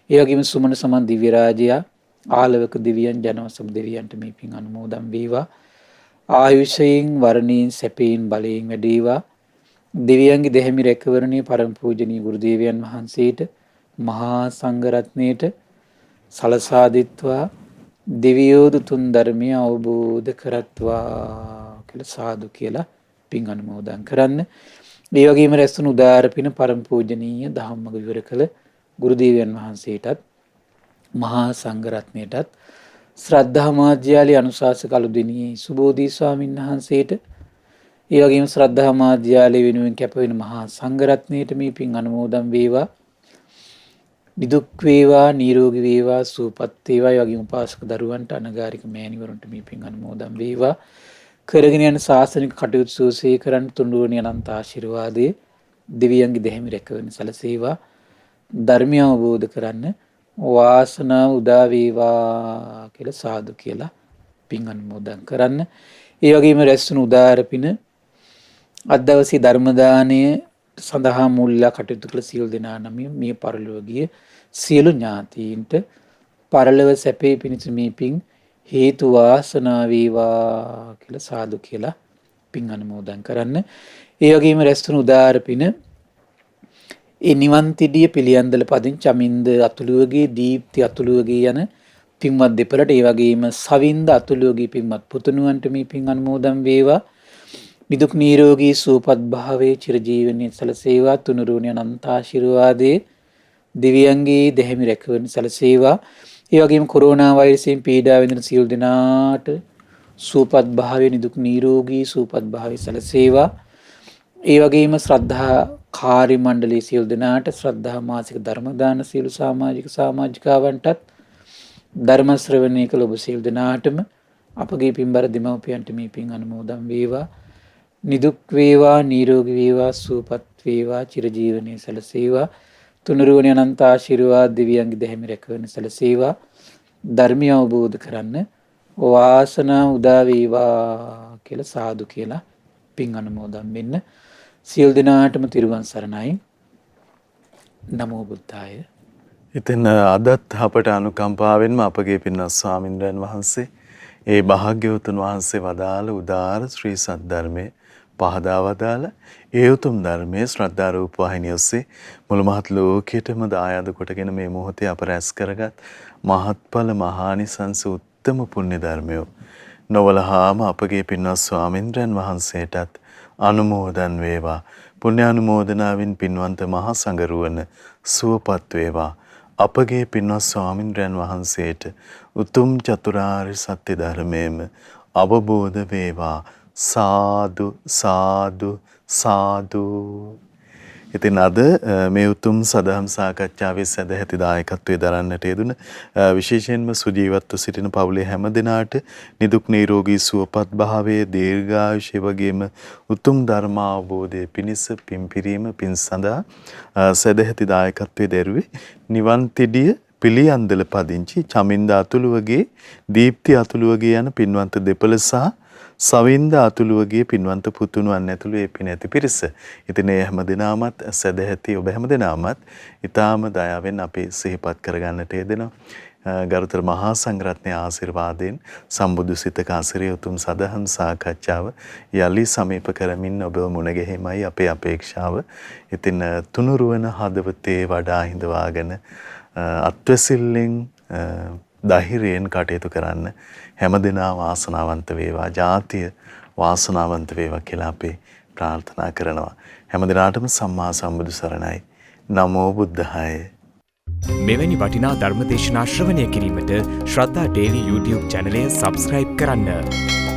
S2: ඒ වගේම සුමන සමන් දිව්‍ය රාජයා, ආලවක දෙවියන්, ජනවසම් දෙවියන්ට මේ පින් අනුමෝදන් වේවා. ආයුෂයෙන්, වර්ණයෙන්, සැපයෙන්, බලයෙන් වැඩේවා. දෙවියන්ගේ දෙහිමි රැකවරණයේ පරම පූජනීය ගුරු දේවයන් වහන්සේට, මහා සංඝරත්නයට සලසා දෙත්වා දෙවියෝද තුන් ධර්මය අවබෝධ කරත්වා කියලා සාදු කියලා පින් අනුමෝදන් කරන්න. මේ වගේම රැස්වුණු උදාර පින පරම පූජනීය ධම්මග විවර කළ ගුරු දේවයන් වහන්සේටත්, මහා සංඝරත්නයටත්, ශ්‍රද්ධා මාධ්‍යාලේ අනුශාසක අලුදෙණියේ සුබෝධි ස්වාමීන් වහන්සේට, ඒ වගේම ශ්‍රද්ධා මාධ්‍යාලේ වෙනුවෙන් කැප වෙන මහා සංඝරත්නයට මේ පින් අනුමෝදන් වේවා. නිදුක් වේවා, නිරෝගී වේවා, සුවපත් වේවා. ඒ වගේම උපාසක දරුවන්ට, අනගාരിക මෑණිවරුන්ට මේ පින් අනුමෝදන් වේවා. කරගෙන යන ශාසනික කටයුතු සුවසේ කරන් තුන්ඩුවනේ අනන්ත ආශිර්වාදයේ දෙවියන්ගේ දෙහිමි රැකවරණ සැලසේවා. ධර්මය අවබෝධ කරන්න වාසනාව උදා වේවා කියලා සාදු කියලා පින් අනුමෝදන් කරන්න. ඒ වගේම රැස්වුණු උදාර පින අද දවසේ ධර්ම දාණය සඳහා මුල්ලා කටයුතු කළ සියලු දෙනා නමින් මේ පරලෝකීය සියලු ඥාතීන්ට පරලොව සැපේ පිණිස මේ පින් හේතු වාසනා වේවා කියලා සාදු කියලා පින් අනුමෝදන් කරන්න. ඒ වගේම රැස්වුණු උදාර පින ඒ නිවන්තිඩිය පිළියන්දල පදිංචි චමින්ද අතුළුවගේ, දීප්ති අතුළුවගේ යන පින්වත් දෙපළට, ඒ වගේම සවින්ද අතුළුවගේ පින්වත් පුතුණුවන්ට මේ පින් අනුමෝදන් වේවා. නිදුක් නිරෝගී සුවපත් භාවයේ චිරජීවනයේ සැලසේවා. තුනුරුවනේ අනන්ත ආශිර්වාදයේ දිව්‍යංගේ දෙහිමි රැකවරණ සැලසේවා. ඒ වගේම කොරෝනා වෛරසයෙන් පීඩා විඳින සියලු දෙනාට සුවපත් භාවයේ, නිදුක් නිරෝගී සුවපත් භාවයේ සැලසේවා. ඒ වගේම ශ්‍රද්ධා කාර්ය මණ්ඩලයේ සියලු දෙනාට, ශ්‍රද්ධා මාසික ධර්ම දාන සියලු සමාජිකාවන්ටත්, ධර්ම ශ්‍රවණය කළ ඔබ සියලු දෙනාටම අපගේ පින්බර දෙමව්පියන්ට මේ පින් අනුමෝදන් වේවා. නිදුක් වේවා, නිරෝගී වේවා, සුවපත් වේවා, චිරජීවනයේ සැලසේවා. තුනුරුවනේ අනන්ත ආශිර්වාද දිව්‍යංග දෙහිමි රැකවරණ සැලසේවා. ධර්මය අවබෝධ කරන්න වාසනාව උදා වේවා කියලා සාදු කියලා පින් අනුමෝදන් වෙන්න. සියලු දෙනාටම තිරුවන් සරණයි. නමෝ බුද්ධාය.
S1: ඉතින් අදත් අපට අනුකම්පාවෙන්ම අපගේ පින්වත් ස්වාමින්ද්‍රයන් වහන්සේ ඒ භාග්‍යවතුන් වහන්සේ වදාළ උදාර ශ්‍රී සද්ධර්මයේ පහදා වදාළ ඒ උතුම් ධර්මයේ ශ්‍රද්ධා රූප වාහිනිය ඔස්සේ මුළු මහත් ලෝකයටම දායාද කොටගෙන මේ මොහොතේ අප රැස් කරගත් මහත්ඵල මහානිසංස උත්තම පුණ්‍ය ධර්මය නොවලහාම අපගේ පින්වත් ස්වාමින්ද්‍රයන් වහන්සේටත් අනුමෝදන් වේවා. පුණ්‍ය අනුමෝදනාවෙන් පින්වන්ත මහා සංඝරුවන සුවපත් වේවා. අපගේ පින්වත් ස්වාමින්ද්‍රයන් වහන්සේට උතුම් චතුරාර්ය සත්‍ය ධර්මයේම අවබෝධ වේවා. සාදු සාදු සාදු. ඉතින් අද මේ උතුම් සදහම් සාකච්ඡාවේ සදැහැති දායකත්වයේ දරන්නට යෙදුන විශේෂයෙන්ම සුජීවත්ව සිටින පවුලේ හැම දෙනාට නිදුක් නිරෝගී සුවපත් භාවයේ දීර්ඝායුෂය වගේම උතුම් ධර්ම අවබෝධයේ පිණිස පින්පිරීම පින් සඳහා සදැහැති දායකත්වයේ දරුවේ නිවන් තිඩිය පිළියන්දල පදිංචි චමින්ද අතුලුවගේ දීප්ති අතුලුවගේ යන පින්වන්ත දෙපළ සහ සවින්ද අතුලුවගේ පින්වන්ත පුතුණුවන් ඇතුළු ඒ පිනැති පිරිස. ඉතින් ඒ හැමදෙනාමත් සදැහැති ඔබ හැමදෙනාමත් ඊටාම දයාවෙන් අපි සිහිපත් කරගන්නට යෙදෙනවා. ගරුතර මහා සංඝරත්නයේ ආශිර්වාදයෙන් සම්බුදු සිතක ආශ්‍රය උතුම් සදහම් සාකච්ඡාව යලි සමීප කරමින් ඔබ මුණ ගැහිමයි අපේ අපේක්ෂාව. ඉතින් තුනුරුවන හදවතේ වඩා හිඳවාගෙන අත්වැසිල්ලෙන් ධෛර්යයෙන් කටයුතු කරන්න හැමදෙනා වාසනාවන්ත වේවා, ජාතිය වාසනාවන්ත වේවා කියලා අපි ප්‍රාර්ථනා කරනවා. හැමදෙනාටම සම්මා සම්බුදු සරණයි. නමෝ බුද්ධාය.
S3: මෙවැනි වටිනා ධර්මදේශනා ශ්‍රවණය කිරීමට ශ්‍රද්ධා ඩේලි YouTube චැනලය සබ්ස්ක්‍රයිබ් කරන්න.